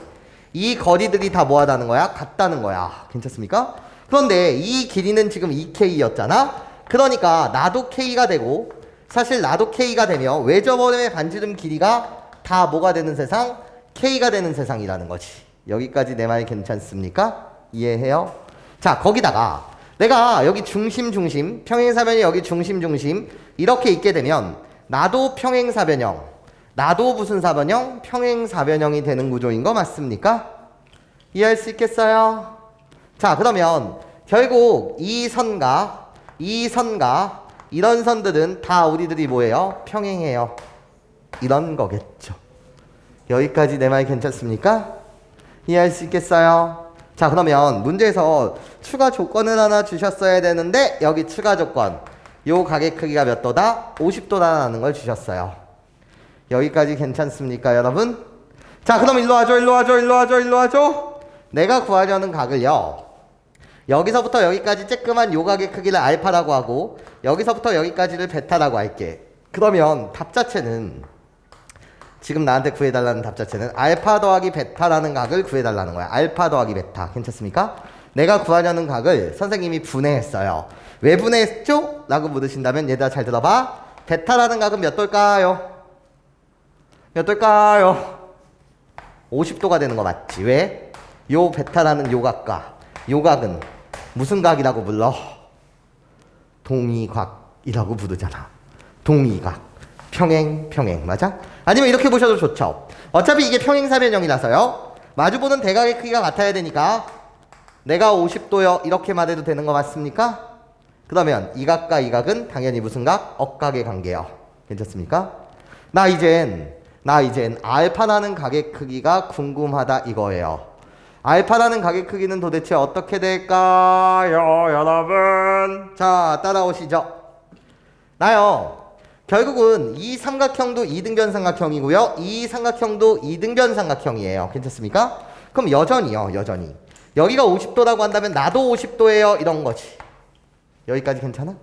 이 거리들이 다 뭐하다는 거야? 같다는 거야. 괜찮습니까? 그런데 이 길이는 지금 2K였잖아? 그러니까 나도 K가 되고 사실 나도 K가 되면 외접원의 반지름 길이가 다 뭐가 되는 세상? K가 되는 세상이라는 거지. 여기까지 내 말이 괜찮습니까? 이해해요? 자, 거기다가 내가 여기 중심 평행사변이 여기 중심 이렇게 있게 되면 나도 평행사변형, 나도 무슨 사변형? 평행사변형이 되는 구조인 거 맞습니까? 이해할 수 있겠어요? 자, 그러면 결국 이 선과 이런 선들은 다 우리들이 뭐예요? 평행해요. 이런 거겠죠. 여기까지 내 말 괜찮습니까? 이해할 수 있겠어요? 자, 그러면 문제에서 추가 조건을 하나 주셨어야 되는데 여기 추가 조건 요 가게 크기가 몇 도다? 50도다라는 걸 주셨어요. 여기까지 괜찮습니까, 여러분? 자, 그럼 일로 와줘. 내가 구하려는 각을요, 여기서부터 여기까지 쬐끄만 요 각의 크기를 알파라고 하고 여기서부터 여기까지를 베타라고 할게. 그러면 답 자체는 지금 나한테 구해달라는 답 자체는 알파 더하기 베타라는 각을 구해달라는 거야. 알파 더하기 베타. 괜찮습니까? 내가 구하려는 각을 선생님이 분해했어요. 왜 분해했죠? 라고 물으신다면 얘들아 잘 들어봐. 베타라는 각은 몇 도일까요? 몇 도일까요? 50도가 되는 거 맞지? 왜? 요 베타라는 요 각과 요 각은 무슨 각이라고 불러? 동의각이라고 부르잖아. 동의각. 평행 맞아? 아니면 이렇게 보셔도 좋죠. 어차피 이게 평행사변형이라서요, 마주보는 대각의 크기가 같아야 되니까 내가 50도요 이렇게 말해도 되는 거 맞습니까? 그러면 이 각과 이 각은 당연히 무슨 각? 억각의 관계요. 괜찮습니까? 나 이젠 알파라는 각의 크기가 궁금하다 이거예요. 알파라는 각의 크기는 도대체 어떻게 될까요, 여러분? 자, 따라오시죠. 나요, 결국은 이 삼각형도 이등변 삼각형이고요, 이 삼각형도 이등변 삼각형이에요. 괜찮습니까? 그럼 여전히 여기가 50도라고 한다면 나도 50도예요 이런 거지. 여기까지 괜찮아?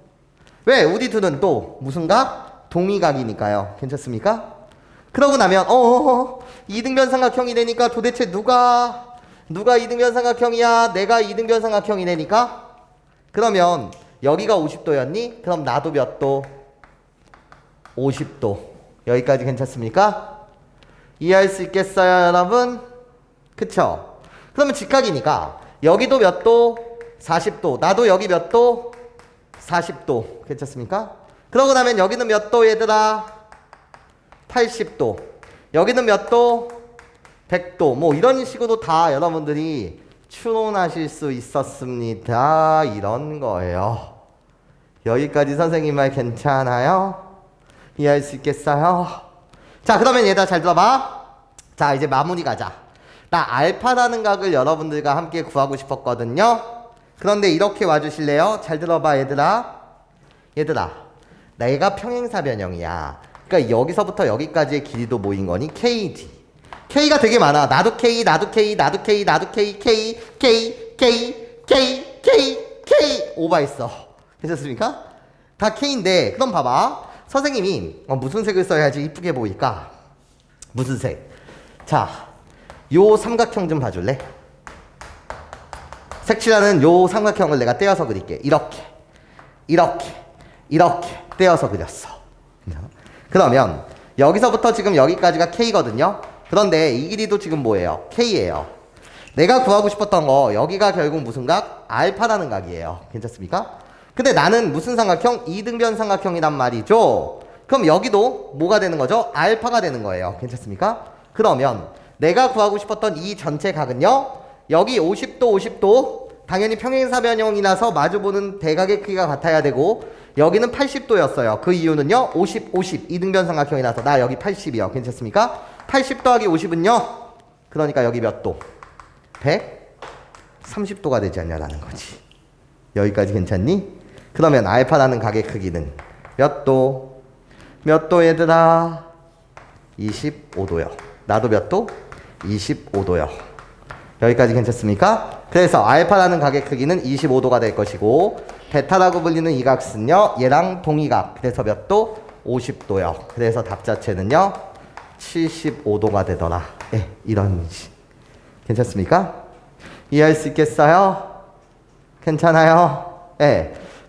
왜? 우리 둘은 또 무슨 각? 동의각이니까요. 괜찮습니까? 그러고 나면 이등변 삼각형이 되니까 도대체 누가 이등변 삼각형이야? 내가 이등변 삼각형이 되니까? 그러면 여기가 50도였니? 그럼 나도 몇 도? 50도. 여기까지 괜찮습니까? 이해할 수 있겠어요, 여러분? 그쵸? 그러면 직각이니까 여기도 몇 도? 40도. 나도 여기 몇 도? 40도. 괜찮습니까? 그러고 나면 여기는 몇 도, 얘들아? 80도. 여기는 몇 도? 100도. 뭐 이런 식으로 다 여러분들이 추론하실 수 있었습니다. 이런 거예요. 여기까지 선생님 말 괜찮아요? 이해할 수 있겠어요? 자, 그러면 얘들아 잘 들어봐. 자, 이제 마무리 가자. 나 알파라는 각을 여러분들과 함께 구하고 싶었거든요. 그런데 이렇게 와주실래요? 잘 들어봐, 얘들아. 내가 평행사변형이야. 그러니까 여기서부터 여기까지의 길이도 모인 거니 KD. K가 되게 많아. 나도 K, K 오버했어. 괜찮습니까? 다 K인데, 그럼 봐봐. 선생님이 무슨 색을 써야지 이쁘게 보일까? 무슨 색? 자, 요 삼각형 좀 봐줄래? 색칠하는 요 삼각형을 내가 떼어서 그릴게. 이렇게 떼어서 그렸어. 그러면 여기서부터 지금 여기까지가 K거든요. 그런데 이 길이도 지금 뭐예요? K예요. 내가 구하고 싶었던 거 여기가 결국 무슨 각? 알파라는 각이에요. 괜찮습니까? 근데 나는 무슨 삼각형? 이등변 삼각형이란 말이죠. 그럼 여기도 뭐가 되는 거죠? 알파가 되는 거예요. 괜찮습니까? 그러면 내가 구하고 싶었던 이 전체 각은요, 여기 50도 당연히 평행사변형이라서 마주보는 대각의 크기가 같아야 되고, 여기는 80도였어요. 그 이유는요, 50 이등변 삼각형이라서 나 여기 80이요. 괜찮습니까? 80 더하기 50은요, 그러니까 여기 몇 도? 130도가 되지 않냐라는 거지. 여기까지 괜찮니? 그러면 알파라는 각의 크기는 몇 도? 몇 도, 얘들아? 25도요. 나도 몇 도? 25도요. 여기까지 괜찮습니까? 그래서 알파라는 각의 크기는 25도가 될 것이고, 베타라고 불리는 이 각은요, 얘랑 동의각. 그래서 몇 도? 50도요. 그래서 답 자체는요, 75도가 되더라. 이런 식. 괜찮습니까? 이해할 수 있겠어요? 괜찮아요?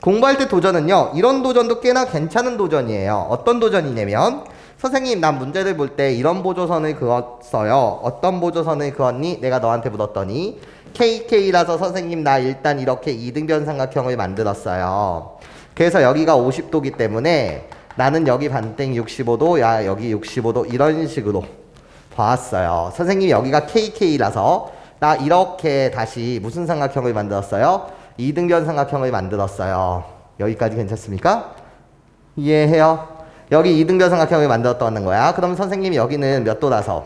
공부할 때 도전은요, 이런 도전도 꽤나 괜찮은 도전이에요. 어떤 도전이냐면, 선생님, 난 문제를 볼 때 이런 보조선을 그었어요. 어떤 보조선을 그었니? 내가 너한테 물었더니, KK라서 선생님, 나 일단 이렇게 이등변 삼각형을 만들었어요. 그래서 여기가 50도기 때문에 나는 여기 반땡 65도, 야, 여기 65도, 이런 식으로 봤어요. 선생님이 여기가 KK라서 나 이렇게 다시 무슨 삼각형을 만들었어요? 이등변 삼각형을 만들었어요. 여기까지 괜찮습니까? 이해해요? 여기 이등변 삼각형을 만들었다는 거야. 그럼 선생님이 여기는 몇 도라서?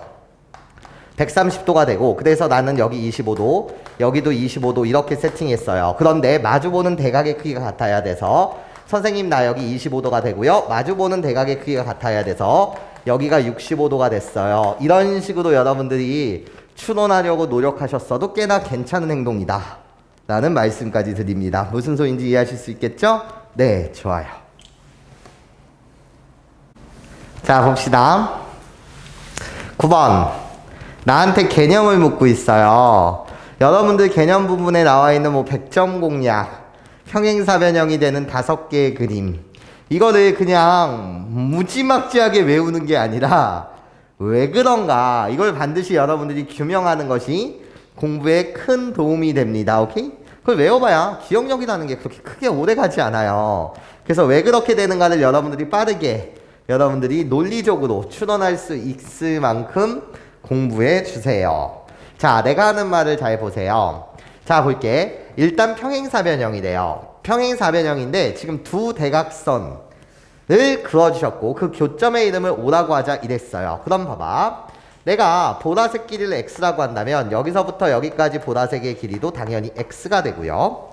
130도가 되고, 그래서 나는 여기 25도, 여기도 25도 이렇게 세팅했어요. 그런데 마주보는 대각의 크기가 같아야 돼서 선생님 나 여기 25도가 되고요. 마주보는 대각의 크기가 같아야 돼서 여기가 65도가 됐어요. 이런 식으로 여러분들이 추론하려고 노력하셨어도 꽤나 괜찮은 행동이다 라는 말씀까지 드립니다. 무슨 소리인지 이해하실 수 있겠죠? 네, 좋아요. 자, 봅시다. 9번. 나한테 개념을 묻고 있어요. 여러분들 개념 부분에 나와 있는 뭐 100점 공략, 평행사변형이 되는 5개의 그림, 이거를 그냥 무지막지하게 외우는 게 아니라 왜 그런가, 이걸 반드시 여러분들이 규명하는 것이 공부에 큰 도움이 됩니다. 오케이? 그걸 외워봐야 기억력이라는 게 그렇게 크게 오래 가지 않아요. 그래서 왜 그렇게 되는가를 여러분들이 빠르게, 여러분들이 논리적으로 추론할 수 있을 만큼 공부해 주세요. 자, 내가 하는 말을 잘 보세요. 자, 볼게. 일단 평행사변형이래요. 평행사변형인데 지금 두 대각선을 그어주셨고 그 교점의 이름을 O라고 하자 이랬어요. 그럼 봐봐. 내가 보라색 길이를 X라고 한다면 여기서부터 여기까지 보라색의 길이도 당연히 X가 되고요.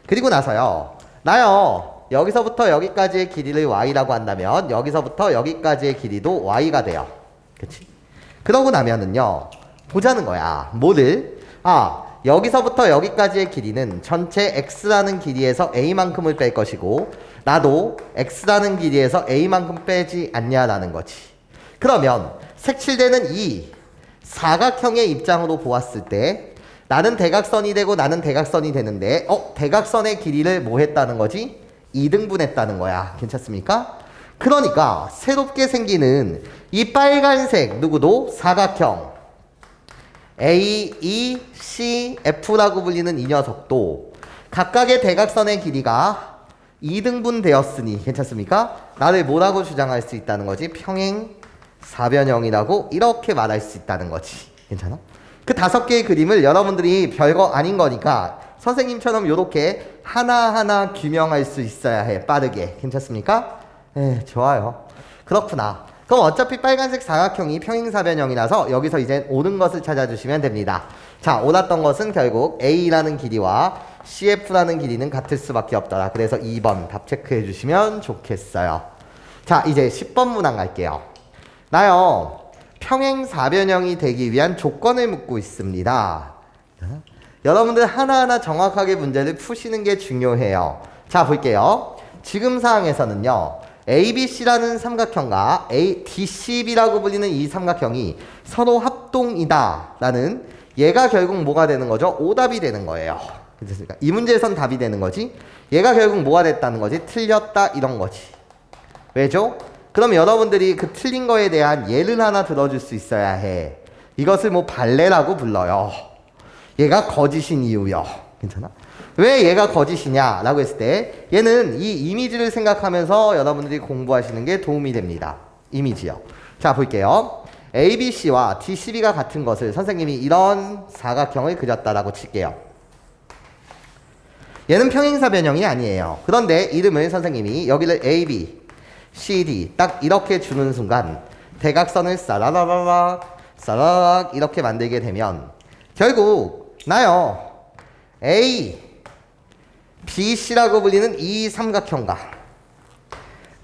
그리고 나서요, 나요, 여기서부터 여기까지의 길이를 Y라고 한다면 여기서부터 여기까지의 길이도 Y가 돼요. 그치? 그러고 나면은요, 보자는 거야. 뭐를? 여기서부터 여기까지의 길이는 전체 X라는 길이에서 A만큼을 뺄 것이고 나도 X라는 길이에서 A만큼 빼지 않냐라는 거지. 그러면 색칠되는 이 사각형의 입장으로 보았을 때 나는 대각선이 되고 나는 대각선이 되는데 대각선의 길이를 뭐 했다는 거지? 2등분했다는 거야. 괜찮습니까? 그러니까 새롭게 생기는 이 빨간색 누구도 사각형 A, E, C, F라고 불리는 이 녀석도 각각의 대각선의 길이가 2등분 되었으니 괜찮습니까? 나를 뭐라고 주장할 수 있다는 거지? 평행사변형이라고 이렇게 말할 수 있다는 거지. 괜찮아? 그 5개의 그림을 여러분들이 별거 아닌 거니까 선생님처럼 이렇게 하나하나 규명할 수 있어야 해. 빠르게. 괜찮습니까? 네, 좋아요. 그렇구나. 그럼 어차피 빨간색 사각형이 평행사변형이라서 여기서 이제 옳은 것을 찾아주시면 됩니다. 자, 옳았던 것은 결국 A라는 길이와 CF라는 길이는 같을 수밖에 없더라. 그래서 2번 답 체크해 주시면 좋겠어요. 자, 이제 10번 문항 갈게요. 나요, 평행사변형이 되기 위한 조건을 묻고 있습니다. 여러분들 하나하나 정확하게 문제를 푸시는 게 중요해요. 자, 볼게요. 지금 상황에서는요, ABC라는 삼각형과 DCB라고 불리는 이 삼각형이 서로 합동이다 라는, 얘가 결국 뭐가 되는 거죠? 오답이 되는 거예요. 괜찮습니까? 이 문제에선 답이 되는 거지. 얘가 결국 뭐가 됐다는 거지? 틀렸다 이런 거지. 왜죠? 그럼 여러분들이 그 틀린 거에 대한 예를 하나 들어줄 수 있어야 해. 이것을 뭐 발레라고 불러요. 얘가 거짓인 이유요. 괜찮아? 왜 얘가 거짓이냐 라고 했을 때 얘는 이 이미지를 생각하면서 여러분들이 공부하시는 게 도움이 됩니다. 이미지요. 자, 볼게요. ABC와 DCB가 같은 것을 선생님이 이런 사각형을 그렸다라고 칠게요. 얘는 평행사변형이 아니에요. 그런데 이름을 선생님이 여기를 AB, CD 딱 이렇게 주는 순간 대각선을 싸라라락 이렇게 만들게 되면 결국 나요, A, BC라고 불리는 이 삼각형과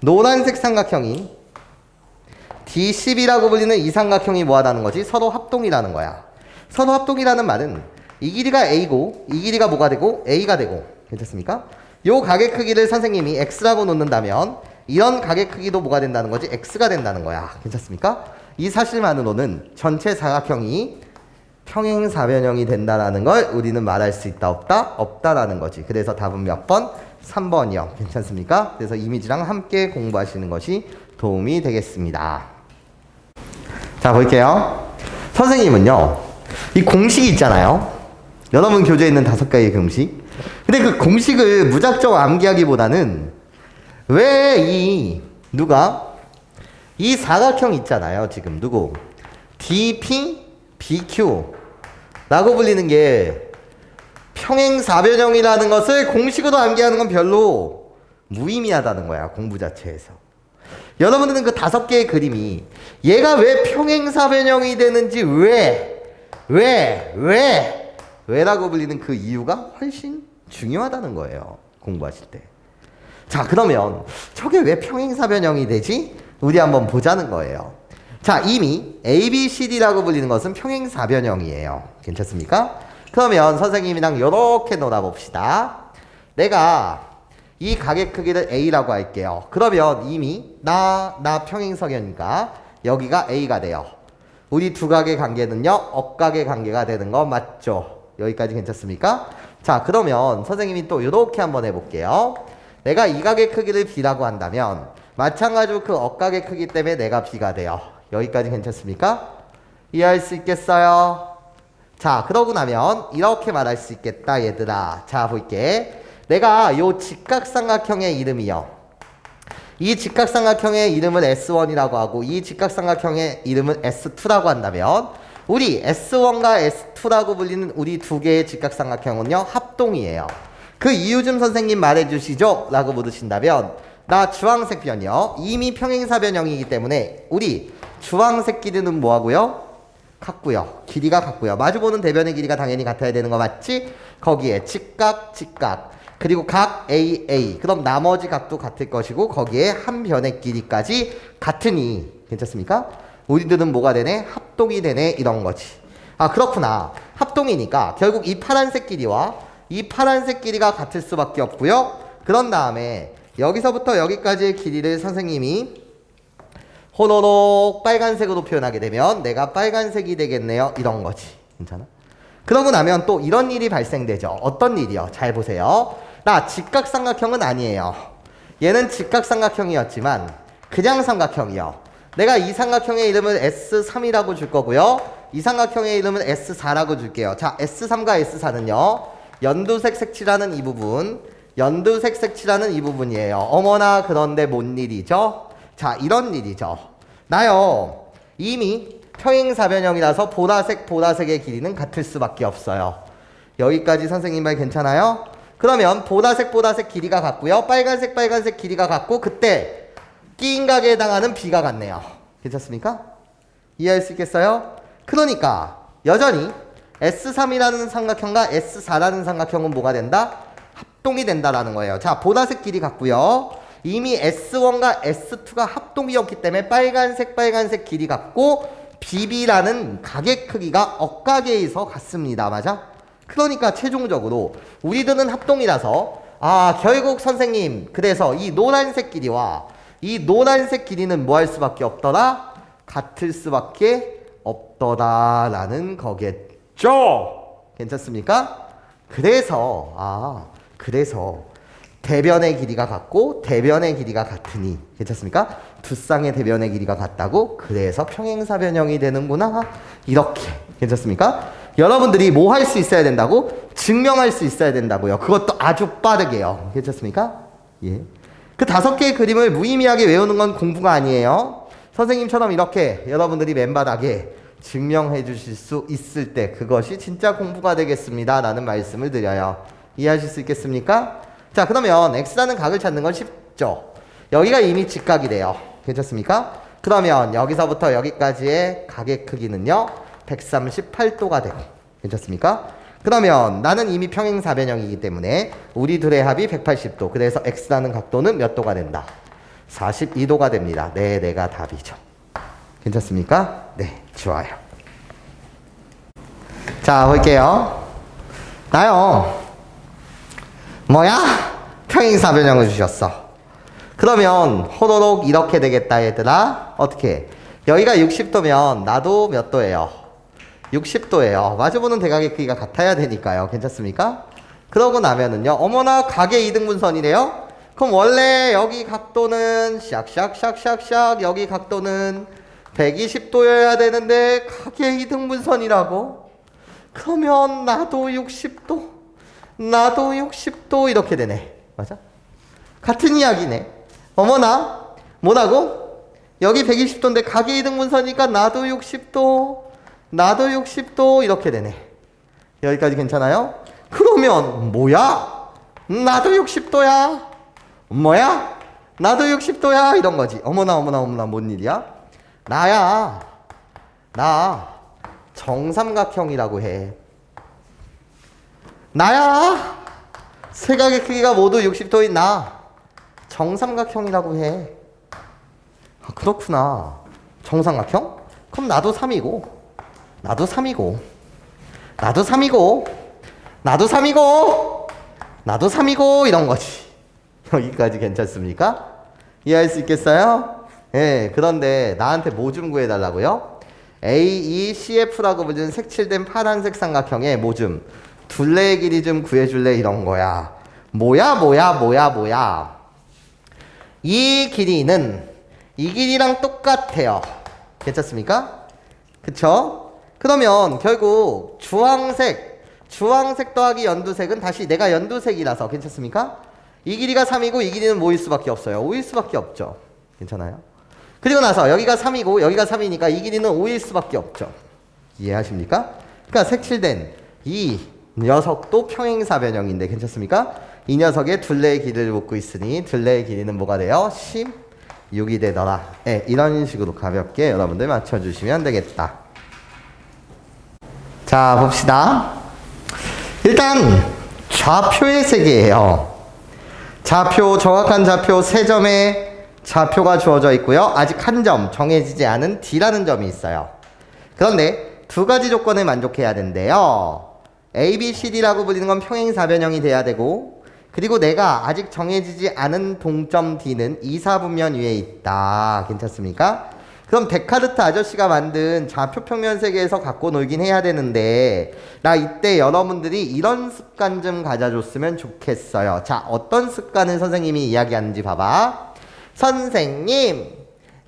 노란색 삼각형인 DCB라고 불리는 이 삼각형이 뭐하다는 거지? 서로 합동이라는 거야. 서로 합동이라는 말은 이 길이가 A고 이 길이가 뭐가 되고 A가 되고, 괜찮습니까? 요 각의 크기를 선생님이 X라고 놓는다면 이런 각의 크기도 뭐가 된다는 거지? X가 된다는 거야. 괜찮습니까? 이 사실만으로는 전체 사각형이 평행사변형이 된다라는 걸 우리는 말할 수 있다 없다? 없다라는 거지. 그래서 답은 몇 번? 3번이요. 괜찮습니까? 그래서 이미지랑 함께 공부하시는 것이 도움이 되겠습니다. 자, 볼게요. 선생님은요, 이 공식이 있잖아요. 여러분 교재에 있는 5가지의 공식. 근데 그 공식을 무작정 암기하기보다는 왜 이 사각형 있잖아요. 지금 누구? DP, BQ 라고 불리는 게 평행사변형이라는 것을 공식으로 암기하는 건 별로 무의미하다는 거야. 공부 자체에서. 여러분들은 그 5개의 그림이 얘가 왜 평행사변형이 되는지 왜라고 불리는 그 이유가 훨씬 중요하다는 거예요. 공부하실 때. 자, 그러면 저게 왜 평행사변형이 되지? 우리 한번 보자는 거예요. 자, 이미 ABCD라고 불리는 것은 평행사변형이에요. 괜찮습니까? 그러면 선생님이랑 이렇게 놀아봅시다. 내가 이 가게 크기를 A라고 할게요. 그러면 이미 나 평행석이니까 여기가 A가 돼요. 우리 두 각의 관계는요, 억각의 관계가 되는 거 맞죠? 여기까지 괜찮습니까? 자, 그러면 선생님이 또 이렇게 한번 해볼게요. 내가 이 각의 크기를 B라고 한다면 마찬가지로 그 억각의 크기 때문에 내가 B가 돼요. 여기까지 괜찮습니까? 이해할 수 있겠어요? 자, 그러고 나면 이렇게 말할 수 있겠다, 얘들아. 자, 볼게. 내가 요 직각삼각형의 이름이요. 이 직각삼각형의 이름을 S1이라고 하고 이 직각삼각형의 이름은 S2라고 한다면 우리 S1과 S2라고 불리는 우리 두 개의 직각삼각형은요, 합동이에요. 그 이유 좀 선생님 말해주시죠? 라고 물으신다면 나 주황색 변이요. 이미 평행사변형이기 때문에 우리 주황색 길이는 뭐하고요? 같고요. 길이가 같고요. 마주보는 대변의 길이가 당연히 같아야 되는 거 맞지? 거기에 직각, 그리고 각 AA. 그럼 나머지 각도 같을 것이고 거기에 한 변의 길이까지 같으니 괜찮습니까? 우리들은 뭐가 되네? 합동이 되네. 이런 거지. 아, 그렇구나. 합동이니까 결국 이 파란색 길이와 이 파란색 길이가 같을 수밖에 없고요. 그런 다음에 여기서부터 여기까지의 길이를 선생님이 호로록 빨간색으로 표현하게 되면 내가 빨간색이 되겠네요. 이런 거지. 괜찮아? 그러고 나면 또 이런 일이 발생되죠. 어떤 일이요? 잘 보세요. 나 직각삼각형은 아니에요. 얘는 직각삼각형이었지만 그냥 삼각형이요. 내가 이 삼각형의 이름을 S3이라고 줄 거고요. 이 삼각형의 이름은 S4라고 줄게요. 자, S3과 S4는요. 연두색 색칠하는 이 부분, 연두색 색칠하는 이 부분이에요. 어머나 그런데 뭔 일이죠? 자, 이런 일이죠. 나요. 이미 평행사변형이라서 보라색의 길이는 같을 수밖에 없어요. 여기까지 선생님 말 괜찮아요? 그러면 보라색 길이가 같고요. 빨간색 길이가 같고 그때 끼인 각에 해당하는 B가 같네요. 괜찮습니까? 이해할 수 있겠어요? 그러니까 여전히 S3이라는 삼각형과 S4라는 삼각형은 뭐가 된다? 합동이 된다라는 거예요. 자, 보라색 길이 같고요. 이미 S1과 S2가 합동이었기 때문에 빨간색 길이 같고 BB라는 각의 크기가 억각에서 같습니다. 맞아? 그러니까 최종적으로 우리들은 합동이라서 결국 선생님 그래서 이 노란색 길이와 이 노란색 길이는 뭐 할 수밖에 없더라? 같을 수밖에 없더라라는 거겠죠? 괜찮습니까? 그래서 대변의 길이가 같고 대변의 길이가 같으니 괜찮습니까? 두 쌍의 대변의 길이가 같다고 그래서 평행사변형이 되는구나 이렇게 괜찮습니까? 여러분들이 뭐 할 수 있어야 된다고? 증명할 수 있어야 된다고요. 그것도 아주 빠르게요. 괜찮습니까? 예. 그 5개의 그림을 무의미하게 외우는 건 공부가 아니에요. 선생님처럼 이렇게 여러분들이 맨바닥에 증명해 주실 수 있을 때 그것이 진짜 공부가 되겠습니다 라는 말씀을 드려요. 이해하실 수 있겠습니까? 자, 그러면 X라는 각을 찾는 건 쉽죠. 여기가 이미 직각이래요. 괜찮습니까? 그러면 여기서부터 여기까지의 각의 크기는요 138도가 되고 괜찮습니까? 그러면 나는 이미 평행사변형이기 때문에 우리 둘의 합이 180도. 그래서 X라는 각도는 몇 도가 된다? 42도가 됩니다. 네, 내가 답이죠. 괜찮습니까? 네, 좋아요. 자, 볼게요. 나요. 뭐야? 평행사변형을 주셨어. 그러면 호로록 이렇게 되겠다 얘들아. 어떻게? 여기가 60도면 나도 몇 도예요? 60도예요. 마주보는 대각의 크기가 같아야 되니까요. 괜찮습니까? 그러고 나면은요. 어머나 가계 이등분선이래요. 그럼 원래 여기 각도는 샥샥샥샥샥 여기 각도는 120도여야 되는데 가계 이등분선이라고? 그러면 나도 60도 나도 60도 이렇게 되네. 맞아? 같은 이야기네. 어머나 뭐라고? 여기 120도인데 가계 이등분선이니까 나도 60도 나도 60도 이렇게 되네. 여기까지 괜찮아요? 그러면 뭐야? 나도 60도야. 뭐야? 나도 60도야 이런 거지. 어머나 어머나 어머나 뭔 일이야? 나야. 나 정삼각형이라고 해. 나야. 세 각의 크기가 모두 60도인 나 정삼각형이라고 해. 아, 그렇구나. 정삼각형? 그럼 나도 3이고 나도 3이고 나도 3이고 나도 3이고 나도 3이고 이런 거지. 여기까지 괜찮습니까? 이해할 수 있겠어요? 예, 그런데 나한테 뭐 좀 구해달라고요? AECF라고 불리는 색칠된 파란색 삼각형의 뭐 좀 둘레의 길이 좀 구해줄래 이런 거야. 뭐야? 이 길이는 이 길이랑 똑같아요. 괜찮습니까? 그쵸? 그러면 결국 주황색 더하기 연두색은 다시 내가 연두색이라서 괜찮습니까? 이 길이가 3이고 이 길이는 뭐일 수밖에 없어요? 5일 수밖에 없죠. 괜찮아요? 그리고 나서 여기가 3이고 여기가 3이니까 이 길이는 5일 수밖에 없죠. 이해하십니까? 그러니까 색칠된 이 녀석도 평행사변형인데 괜찮습니까? 이 녀석의 둘레의 길이를 묻고 있으니 둘레의 길이는 뭐가 돼요? 16이 되더라. 네, 이런 식으로 가볍게 여러분들 맞춰주시면 되겠다. 자, 봅시다. 일단 좌표의 세계예요. 좌표, 정확한 좌표 3점의 좌표가 주어져 있고요. 아직 한 점 정해지지 않은 D라는 점이 있어요. 그런데 두 가지 조건을 만족해야 된대요. A, B, C, D라고 불리는 건 평행사변형이 돼야 되고, 그리고 내가 아직 정해지지 않은 동점 D는 이사분면 위에 있다. 괜찮습니까? 그럼 데카르트 아저씨가 만든 좌표평면 세계에서 갖고 놀긴 해야 되는데 나 이때 여러분들이 이런 습관 좀 가져줬으면 좋겠어요. 자, 어떤 습관을 선생님이 이야기하는지 봐봐. 선생님,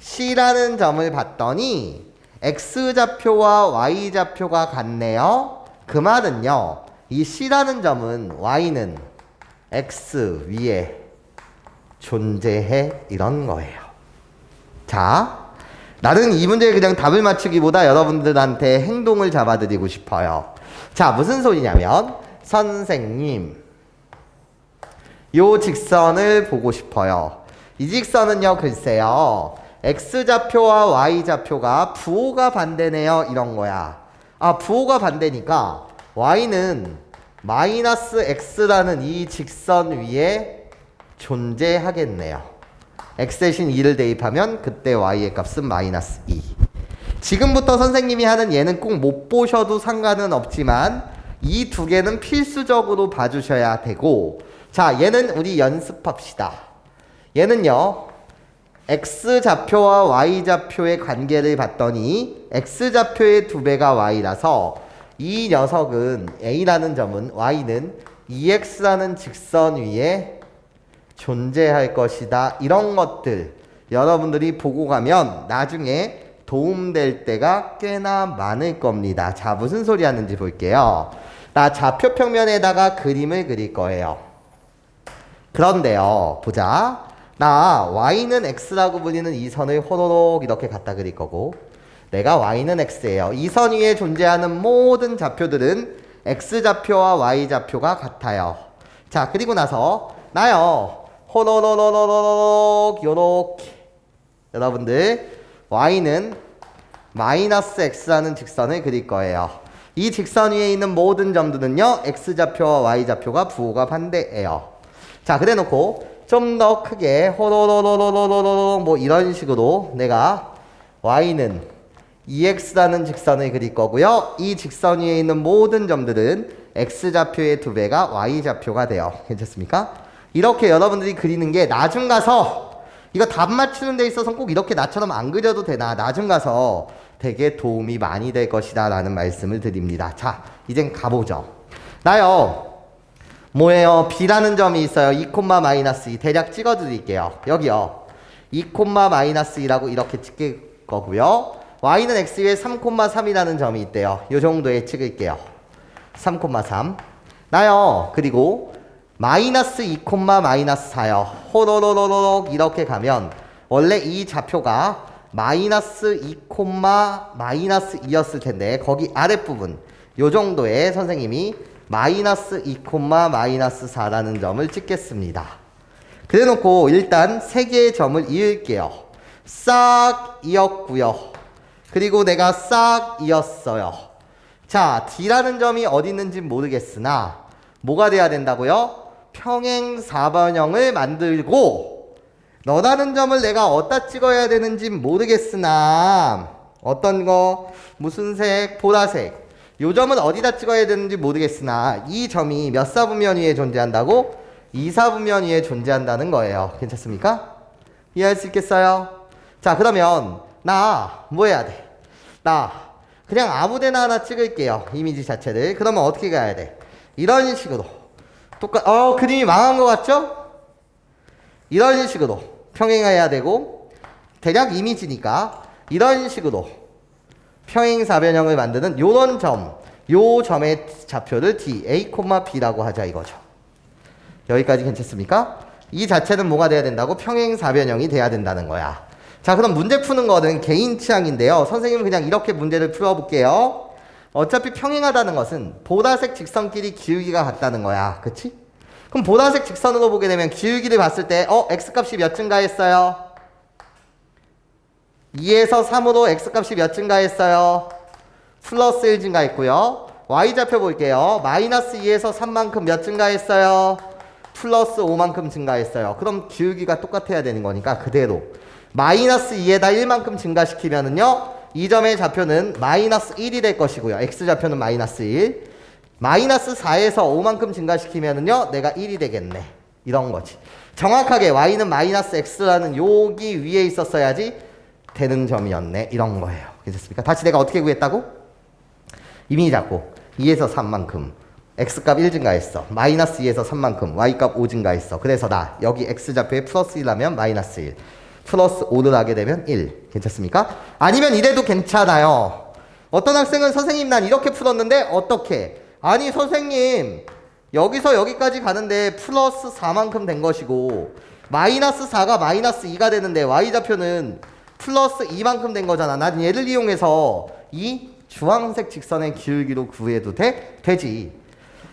C라는 점을 봤더니 X좌표와 Y좌표가 같네요. 그 말은요, 이 C라는 점은 Y는 X 위에 존재해 이런 거예요. 자, 나는 이 문제에 그냥 답을 맞추기보다 여러분들한테 행동을 잡아드리고 싶어요. 자, 무슨 소리냐면 선생님, 요 직선을 보고 싶어요. 이 직선은요, 글쎄요, X좌표와 Y좌표가 부호가 반대네요 이런 거야. 아, 부호가 반대니까 Y는 마이너스 X라는 이 직선 위에 존재하겠네요. X 대신 2를 대입하면 그때 Y의 값은 마이너스 2. 지금부터 선생님이 하는 얘는 꼭 못 보셔도 상관은 없지만 이 두 개는 필수적으로 봐주셔야 되고, 자, 얘는 우리 연습합시다. 얘는요, X좌표와 Y좌표의 관계를 봤더니 X좌표의 2배가 Y라서 이 녀석은 A라는 점은 Y는 2X라는 직선 위에 존재할 것이다. 이런 것들 여러분들이 보고 가면 나중에 도움될 때가 꽤나 많을 겁니다. 자, 무슨 소리 하는지 볼게요. 나 좌표평면에다가 그림을 그릴 거예요. 그런데요, 보자. 나 Y는 X라고 불리는 이 선을 호로록 이렇게 갖다 그릴 거고, 내가 Y는 X예요. 이 선 위에 존재하는 모든 좌표들은 X좌표와 Y좌표가 같아요. 자, 그리고 나서 나요, 호로로로로로록 요렇게 여러분들 Y는 마이너스 X라는 직선을 그릴 거예요. 이 직선 위에 있는 모든 점들은요, X좌표와 Y좌표가 부호가 반대예요. 자, 그래 놓고 좀 더 크게 호로로로로로로로 뭐 이런 식으로 내가 Y는 2X라는 직선을 그릴 거고요. 이 직선 위에 있는 모든 점들은 X좌표의 2배가 Y좌표가 돼요. 괜찮습니까? 이렇게 여러분들이 그리는 게 나중 가서 이거 답 맞추는 데 있어서 꼭 이렇게 나처럼 안 그려도 되나, 나중 가서 되게 도움이 많이 될 것이다 라는 말씀을 드립니다. 자, 이젠 가보죠. 나요, 뭐예요? B라는 점이 있어요. 2, 마이너스 2. 대략 찍어드릴게요. 여기요. 2, 마이너스 2라고 이렇게 찍을 거고요. Y는 X 위에 3, 3이라는 점이 있대요. 요 정도에 찍을게요. 3, 3. 나요. 그리고 마이너스 2, 마이너스 4요. 호로로로록 이렇게 가면 원래 이 좌표가 마이너스 2, 마이너스 2였을 텐데 거기 아랫부분 요 정도에 선생님이 마이너스 2, 마이너스 4라는 점을 찍겠습니다. 그래 놓고 일단 세 개의 점을 이을게요. 싹 이었고요. 그리고 내가 싹 이었어요. 자, D라는 점이 어디 있는지 모르겠으나 뭐가 돼야 된다고요? 평행 4변형을 만들고 너라는 점을 내가 어디다 찍어야 되는지 모르겠으나 어떤 거 무슨 색 보라색 요 점은 어디다 찍어야 되는지 모르겠으나 이 점이 몇 사분면 위에 존재한다고? 2사분면 위에 존재한다는 거예요. 괜찮습니까? 이해할 수 있겠어요? 자, 그러면 나 뭐 해야 돼? 나 그냥 아무데나 하나 찍을게요. 이미지 자체를. 그러면 어떻게 가야 돼? 이런 식으로 그림이 망한 것 같죠? 이런 식으로 평행해야 되고 대략 이미지니까 이런 식으로 평행사변형을 만드는 요런 점, 요 점의 좌표를 D, A, B라고 하자 이거죠. 여기까지 괜찮습니까? 이 자체는 뭐가 돼야 된다고? 평행사변형이 돼야 된다는 거야. 자, 그럼 문제 푸는 거는 개인 취향인데요. 선생님은 그냥 이렇게 문제를 풀어볼게요. 어차피 평행하다는 것은 보라색 직선끼리 기울기가 같다는 거야. 그치? 그럼 보라색 직선으로 보게 되면 기울기를 봤을 때 x값이 몇 증가했어요? 2에서 3으로 x값이 몇 증가했어요? 플러스 1 증가했고요. y좌표 볼게요. 마이너스 2에서 3만큼 몇 증가했어요? 플러스 5만큼 증가했어요. 그럼 기울기가 똑같아야 되는 거니까 그대로 마이너스 2에다 1만큼 증가시키면은요 이 점의 좌표는 마이너스 1이 될 것이고요. x좌표는 마이너스 1. 마이너스 4에서 5만큼 증가시키면은요 내가 1이 되겠네. 이런 거지. 정확하게 y는 마이너스 x라는 여기 위에 있었어야지 되는 점이었네. 이런 거예요. 괜찮습니까? 다시 내가 어떻게 구했다고? 이미 잡고 2에서 3만큼 x값 1 증가했어. 마이너스 2에서 3만큼 y값 5 증가했어. 그래서 나 여기 x좌표에 플러스 1하면 마이너스 1 플러스 5를 하게 되면 1. 괜찮습니까? 아니면 이래도 괜찮아요. 어떤 학생은 선생님 난 이렇게 풀었는데 어떻게? 아니 선생님 여기서 여기까지 가는데 플러스 4만큼 된 것이고 마이너스 4가 마이너스 2가 되는데 y좌표는 플러스 2만큼 된 거잖아. 난 얘를 이용해서 이 주황색 직선의 기울기로 구해도 되지.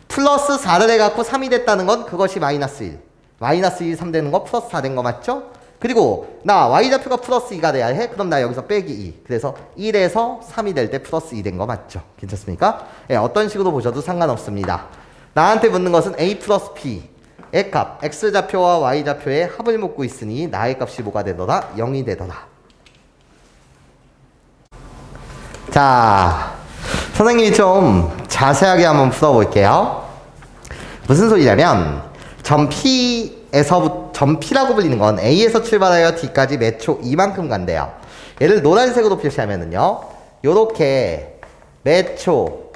플러스 4를 해갖고 3이 됐다는 건 그것이 마이너스 1. 마이너스 1, 3 되는 거 플러스 4 된 거 맞죠? 그리고 나 y좌표가 플러스 2가 돼야 해? 그럼 나 여기서 빼기 2. 그래서 1에서 3이 될 때 플러스 2 된 거 맞죠? 괜찮습니까? 예, 어떤 식으로 보셔도 상관없습니다. 나한테 묻는 것은 a 플러스 b의 값, x좌표와 y좌표의 합을 묻고 있으니 나의 값이 뭐가 되더라? 0이 되더라. 자, 선생님이 좀 자세하게 한번 풀어볼게요. 무슨 소리냐면 점 P라고 불리는 건 A에서 출발하여 D까지 몇 초 이만큼 간대요. 얘를 노란색으로 표시하면은요 요렇게 몇 초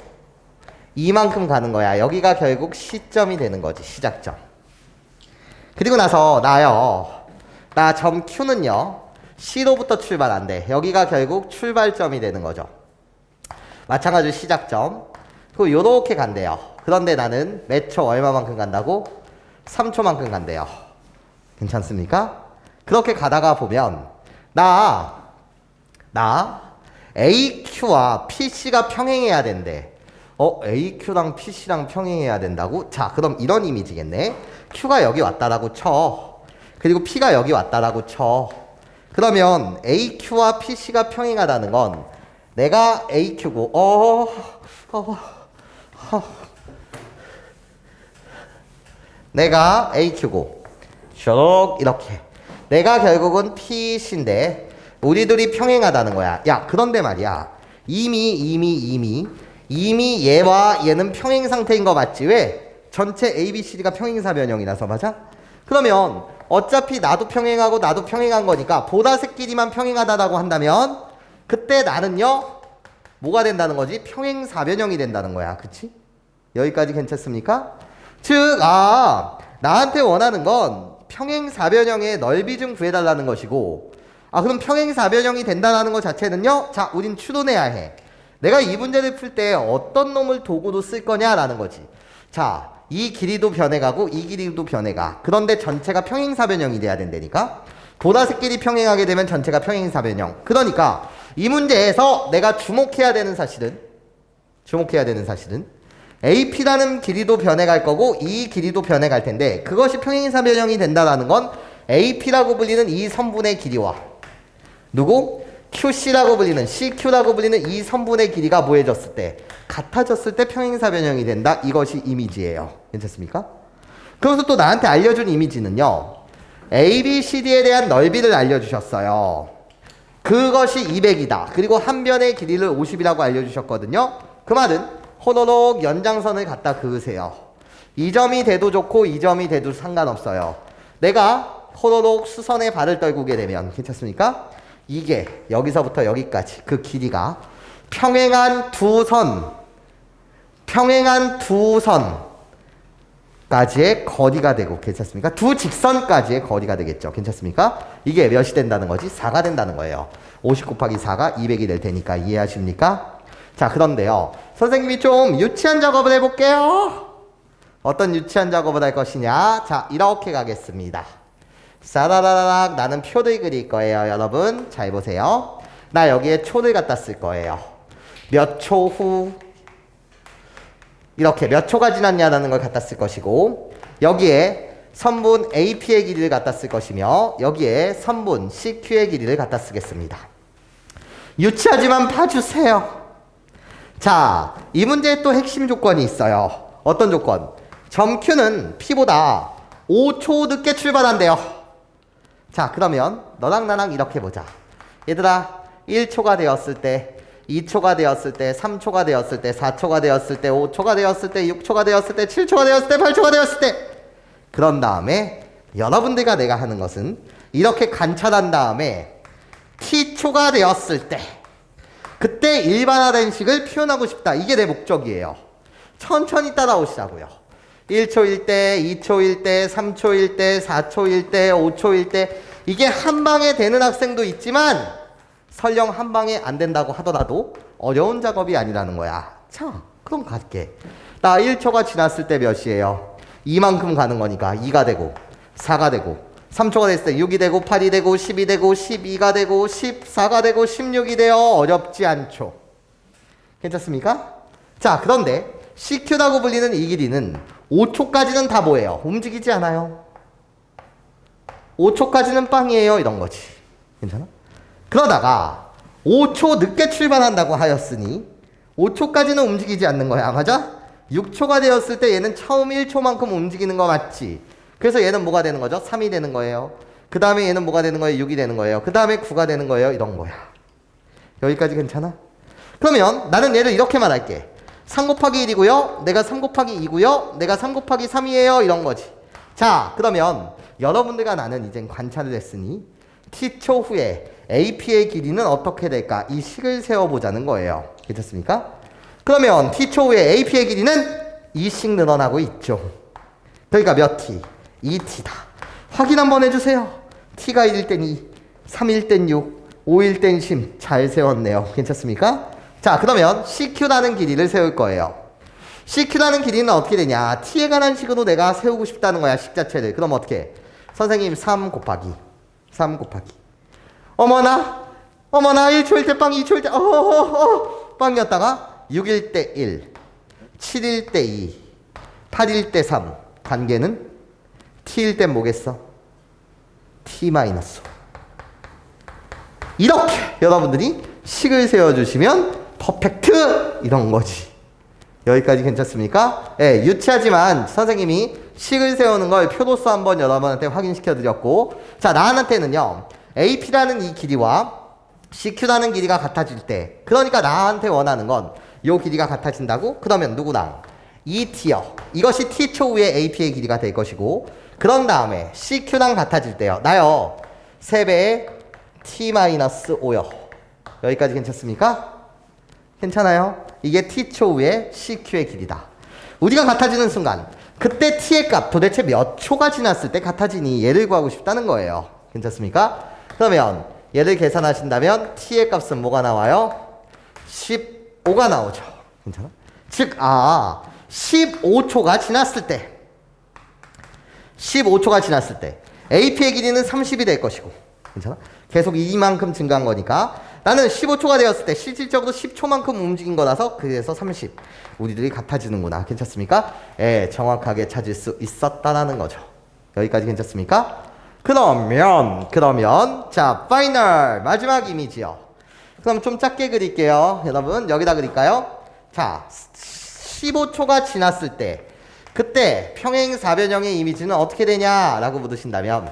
이만큼 가는 거야. 여기가 결국 시점이 되는 거지. 시작점. 그리고 나서 나 점 Q는요 C로부터 출발한대. 여기가 결국 출발점이 되는 거죠. 마찬가지로 시작점. 그리고 요렇게 간대요. 그런데 나는 몇 초 얼마만큼 간다고? 3초만큼 간대요. 괜찮습니까? 그렇게 가다가 보면 나 AQ와 PC가 평행해야 된대. AQ랑 PC랑 평행해야 된다고? 자, 그럼 이런 이미지겠네. Q가 여기 왔다라고 쳐. 그리고 P가 여기 왔다라고 쳐. 그러면 AQ와 PC가 평행하다는 건 내가 AQ고 내가 AQ고 쭉 이렇게 내가 결국은 PC인데 우리 둘이 평행하다는 거야. 야, 그런데 말이야 이미 얘와 얘는 평행 상태인 거 맞지? 왜? 전체 ABCD가 평행사변형이라서. 맞아? 그러면 어차피 나도 평행하고 나도 평행한 거니까 보라색끼리만 평행하다라고 한다면 그때 나는요 뭐가 된다는 거지? 평행사변형이 된다는 거야. 그치? 여기까지 괜찮습니까? 즉, 나한테 원하는 건 평행사변형의 넓이 좀 구해달라는 것이고, 그럼 평행사변형이 된다는 것 자체는요, 자, 우린 추론해야 해. 내가 이 문제를 풀 때 어떤 놈을 도구로 쓸 거냐라는 거지. 자, 이 길이도 변해가고 이 길이도 변해가. 그런데 전체가 평행사변형이 돼야 된다니까. 보라색끼리 평행하게 되면 전체가 평행사변형. 그러니까 이 문제에서 내가 주목해야 되는 사실은 AP라는 길이도 변해갈 거고 이 길이도 변해갈 텐데, 그것이 평행사변형이 된다라는 건 AP라고 불리는 이 선분의 길이와 누구? QC라고 불리는 CQ라고 불리는 이 선분의 길이가 뭐해졌을 때, 같아졌을 때 평행사변형이 된다. 이것이 이미지예요. 괜찮습니까? 그래서 또 나한테 알려준 이미지는요, ABCD에 대한 넓이를 알려주셨어요. 그것이 200이다. 그리고 한 변의 길이를 50이라고 알려주셨거든요. 그 말은 호로록 연장선을 갖다 그으세요. 이 점이 돼도 좋고 이 점이 돼도 상관없어요. 내가 호로록 수선에 발을 떨구게 되면, 괜찮습니까? 이게 여기서부터 여기까지 그 길이가 평행한 두 선까지의 거리가 되고, 괜찮습니까? 두 직선까지의 거리가 되겠죠. 괜찮습니까? 이게 몇이 된다는 거지? 4가 된다는 거예요. 50 곱하기 4가 200이 될 테니까 이해하십니까? 자, 그런데요, 선생님이 좀 유치한 작업을 해볼게요. 어떤 유치한 작업을 할 것이냐? 자, 이렇게 가겠습니다. 싸라라락, 나는 표를 그릴 거예요. 여러분 잘 보세요. 나 여기에 초를 갖다 쓸 거예요. 몇 초 후, 이렇게 몇 초가 지났냐라는 걸 갖다 쓸 것이고, 여기에 선분 AP의 길이를 갖다 쓸 것이며, 여기에 선분 CQ의 길이를 갖다 쓰겠습니다. 유치하지만 봐주세요. 자, 이 문제에 또 핵심 조건이 있어요. 어떤 조건? 점 Q는 P보다 5초 늦게 출발한대요. 자, 그러면 너랑 나랑 이렇게 보자. 얘들아, 1초가 되었을 때, 2초가 되었을 때, 3초가 되었을 때, 4초가 되었을 때, 5초가 되었을 때, 6초가 되었을 때, 7초가 되었을 때, 8초가 되었을 때, 그런 다음에 여러분들과 내가 하는 것은 이렇게 관찰한 다음에 T초가 되었을 때, 그때 일반화된 식을 표현하고 싶다. 이게 내 목적이에요. 천천히 따라오시라고요. 1초일 때, 2초일 때, 3초일 때, 4초일 때, 5초일 때, 이게 한 방에 되는 학생도 있지만 설령 한 방에 안 된다고 하더라도 어려운 작업이 아니라는 거야. 자, 그럼 갈게. 나 1초가 지났을 때 몇이에요? 이만큼 가는 거니까 2가 되고 4가 되고, 3초가 됐을 때 6이 되고 8이 되고 10이 되고 12가 되고 14가 되고 16이 되어 어렵지 않죠. 괜찮습니까? 자, 그런데 CQ라고 불리는 이 길이는 5초까지는 다 뭐예요? 움직이지 않아요. 5초까지는 빵이에요. 이런 거지. 괜찮아? 그러다가 5초 늦게 출발한다고 하였으니 5초까지는 움직이지 않는 거야. 맞아? 6초가 되었을 때 얘는 처음 1초만큼 움직이는 거 맞지? 그래서 얘는 뭐가 되는 거죠? 3이 되는 거예요. 그 다음에 얘는 뭐가 되는 거예요? 6이 되는 거예요. 그 다음에 9가 되는 거예요. 이런 거야. 여기까지 괜찮아? 그러면 나는 얘를 이렇게 말할게. 3 곱하기 1이고요. 내가 3 곱하기 2고요. 내가 3 곱하기 3이에요. 이런 거지. 자, 그러면 여러분들과 나는 이젠 관찰을 했으니 T초 후에 AP의 길이는 어떻게 될까? 이 식을 세워보자는 거예요. 괜찮습니까? 그러면 T초 후에 AP의 길이는 2씩 늘어나고 있죠. 그러니까 몇 T? 2T다. 확인 한번 해주세요. T가 1일 땐 2, 3일 땐 6, 5일 땐 10. 잘 세웠네요. 괜찮습니까? 자, 그러면 CQ라는 길이를 세울 거예요. CQ라는 길이는 어떻게 되냐? T에 관한 식으로 내가 세우고 싶다는 거야, 식 자체를. 그럼 어떻게 해? 선생님 3 곱하기 어머나 1초일 때 빵, 2초일 때 빵이었다가 6일 때 1, 7일 때 2, 8일 때 3. 관계는 T일 땐 뭐겠어? T-5. 이렇게 여러분들이 식을 세워주시면 퍼펙트! 이런 거지. 여기까지 괜찮습니까? 예, 유치하지만 선생님이 식을 세우는 걸 표로서 한번 여러분한테 확인시켜 드렸고, 자, 나한테는요, AP라는 이 길이와 CQ라는 길이가 같아질 때, 그러니까 나한테 원하는 건 요 길이가 같아진다고? 그러면 누구랑? 이 T요. 이것이 T초 후에 AP의 길이가 될 것이고, 그런 다음에 CQ랑 같아질 때요. 나요, 3배의 T-5요. 여기까지 괜찮습니까? 괜찮아요? 이게 T초 후에 CQ의 길이다. 우리가 같아지는 순간 그때 t의 값 도대체 몇 초가 지났을 때 같아지니 얘를 구하고 싶다는 거예요. 괜찮습니까? 그러면 얘를 계산하신다면 t의 값은 뭐가 나와요? 15가 나오죠. 괜찮아? 즉 15초가 지났을 때 15초가 지났을 때 AP의 길이는 30이 될 것이고, 괜찮아? 계속 이만큼 증가한 거니까 나는 15초가 되었을 때 실질적으로 10초만큼 움직인 거라서 그래서 30. 우리들이 같아지는구나. 괜찮습니까? 예, 정확하게 찾을 수 있었다라는 거죠. 여기까지 괜찮습니까? 그러면 자, 파이널 마지막 이미지요. 그럼 좀 작게 그릴게요. 여러분 여기다 그릴까요? 자, 15초가 지났을 때 그때 평행사변형의 이미지는 어떻게 되냐라고 물으신다면,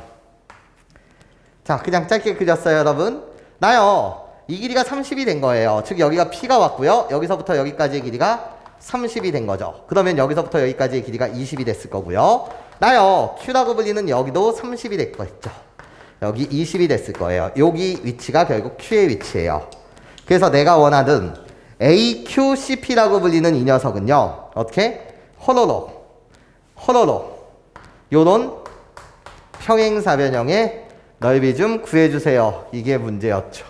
자, 그냥 짧게 그렸어요. 여러분 나요, 이 길이가 30이 된 거예요. 즉 여기가 P가 왔고요. 여기서부터 여기까지의 길이가 30이 된 거죠. 그러면 여기서부터 여기까지의 길이가 20이 됐을 거고요. 나요, Q라고 불리는 여기도 30이 됐겠죠. 여기 20이 됐을 거예요. 여기 위치가 결국 Q의 위치예요. 그래서 내가 원하는 AQCP라고 불리는 이 녀석은요, 어떻게? 홀로로 요런 평행사변형의 넓이 좀 구해주세요. 이게 문제였죠.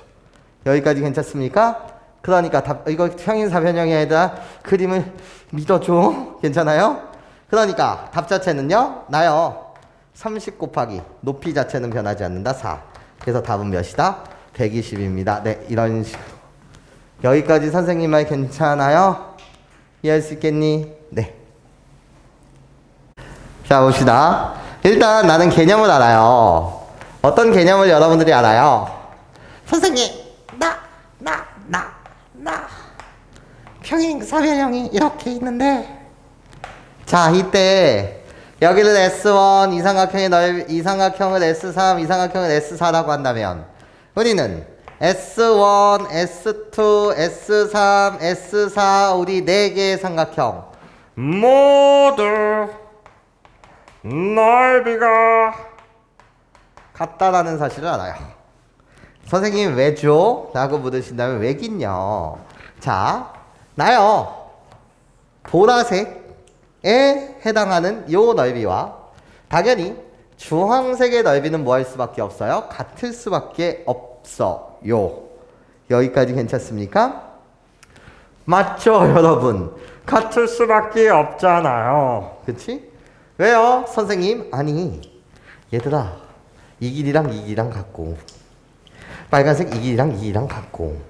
여기까지 괜찮습니까? 그러니까 이거 평행사변형이 아니라 그림을 믿어줘. 괜찮아요? 그러니까 답 자체는요, 나요, 30 곱하기 높이 자체는 변하지 않는다, 4. 그래서 답은 몇이다? 120입니다. 네, 이런 식으로. 여기까지 선생님 말 괜찮아요? 이해할 수 있겠니? 네. 자, 봅시다. 일단 나는 개념을 알아요. 어떤 개념을 여러분들이 알아요? 선생님, 나 평행사변형이 이렇게 있는데, 자, 이때 여기를 S1 이삼각형을 S3 이삼각형을 S4라고 한다면 우리는 S1, S2, S3, S4 우리 4개의 삼각형 모두 넓이가 같다라는 사실을 알아요. 선생님 왜죠? 라고 물으신다면 왜긴요? 자, 나요, 보라색에 해당하는 요 넓이와 당연히 주황색의 넓이는 뭐 할 수밖에 없어요? 같을 수밖에 없어요. 여기까지 괜찮습니까? 맞죠, 여러분? 같을 수밖에 없잖아요. 그치? 왜요? 선생님, 아니 얘들아, 이 길이랑 이 길이랑 같고 빨간색 이 길이랑 이 길이랑 같고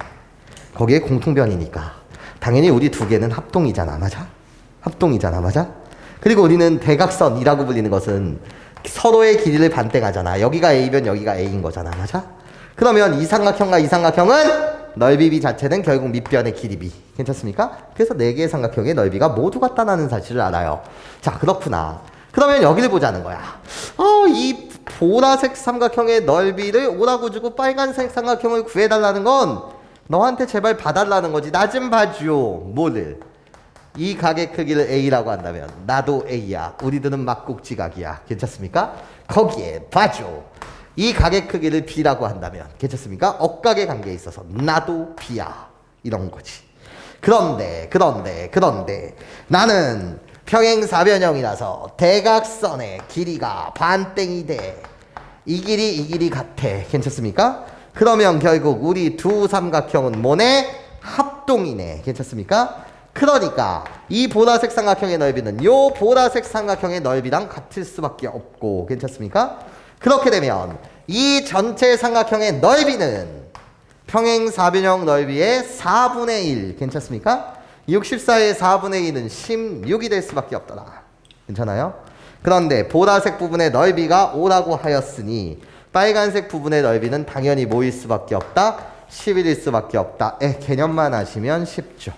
거기에 공통변이니까 당연히 우리 두 개는 합동이잖아. 맞아? 합동이잖아. 맞아? 그리고 우리는 대각선이라고 불리는 것은 서로의 길이를 반대가잖아. 여기가 A면 여기가 A인 거잖아. 맞아? 그러면 이 삼각형과 이 삼각형은 넓이 B 자체는 결국 밑변의 길이 B. 괜찮습니까? 그래서 4개의 삼각형의 넓이가 모두 같다는 사실을 알아요. 자, 그렇구나. 그러면 여기를 보자는 거야. 이 보라색 삼각형의 넓이를 오라고 주고 빨간색 삼각형을 구해달라는 건 너한테 제발 봐달라는 거지. 나 좀 봐줘. 뭐를? 이 각의 크기를 A라고 한다면 나도 A야. 우리들은 막국지각이야. 괜찮습니까? 거기에 봐줘. 이 각의 크기를 B라고 한다면 괜찮습니까? 억각의 관계에 있어서 나도 B야. 이런 거지. 그런데 나는 평행사변형이라서 대각선의 길이가 반땡이 돼. 이 길이 같아. 괜찮습니까? 그러면 결국 우리 두 삼각형은 뭐네? 합동이네. 괜찮습니까? 그러니까 이 보라색 삼각형의 넓이는 요 보라색 삼각형의 넓이랑 같을 수밖에 없고, 괜찮습니까? 그렇게 되면 이 전체 삼각형의 넓이는 평행사변형 넓이의 4분의 1. 괜찮습니까? 64의 4분의 1은 16이 될 수밖에 없더라. 괜찮아요? 그런데 보라색 부분의 넓이가 5라고 하였으니 빨간색 부분의 넓이는 당연히 뭐일 수밖에 없다? 11일 수밖에 없다. 개념만 아시면 쉽죠.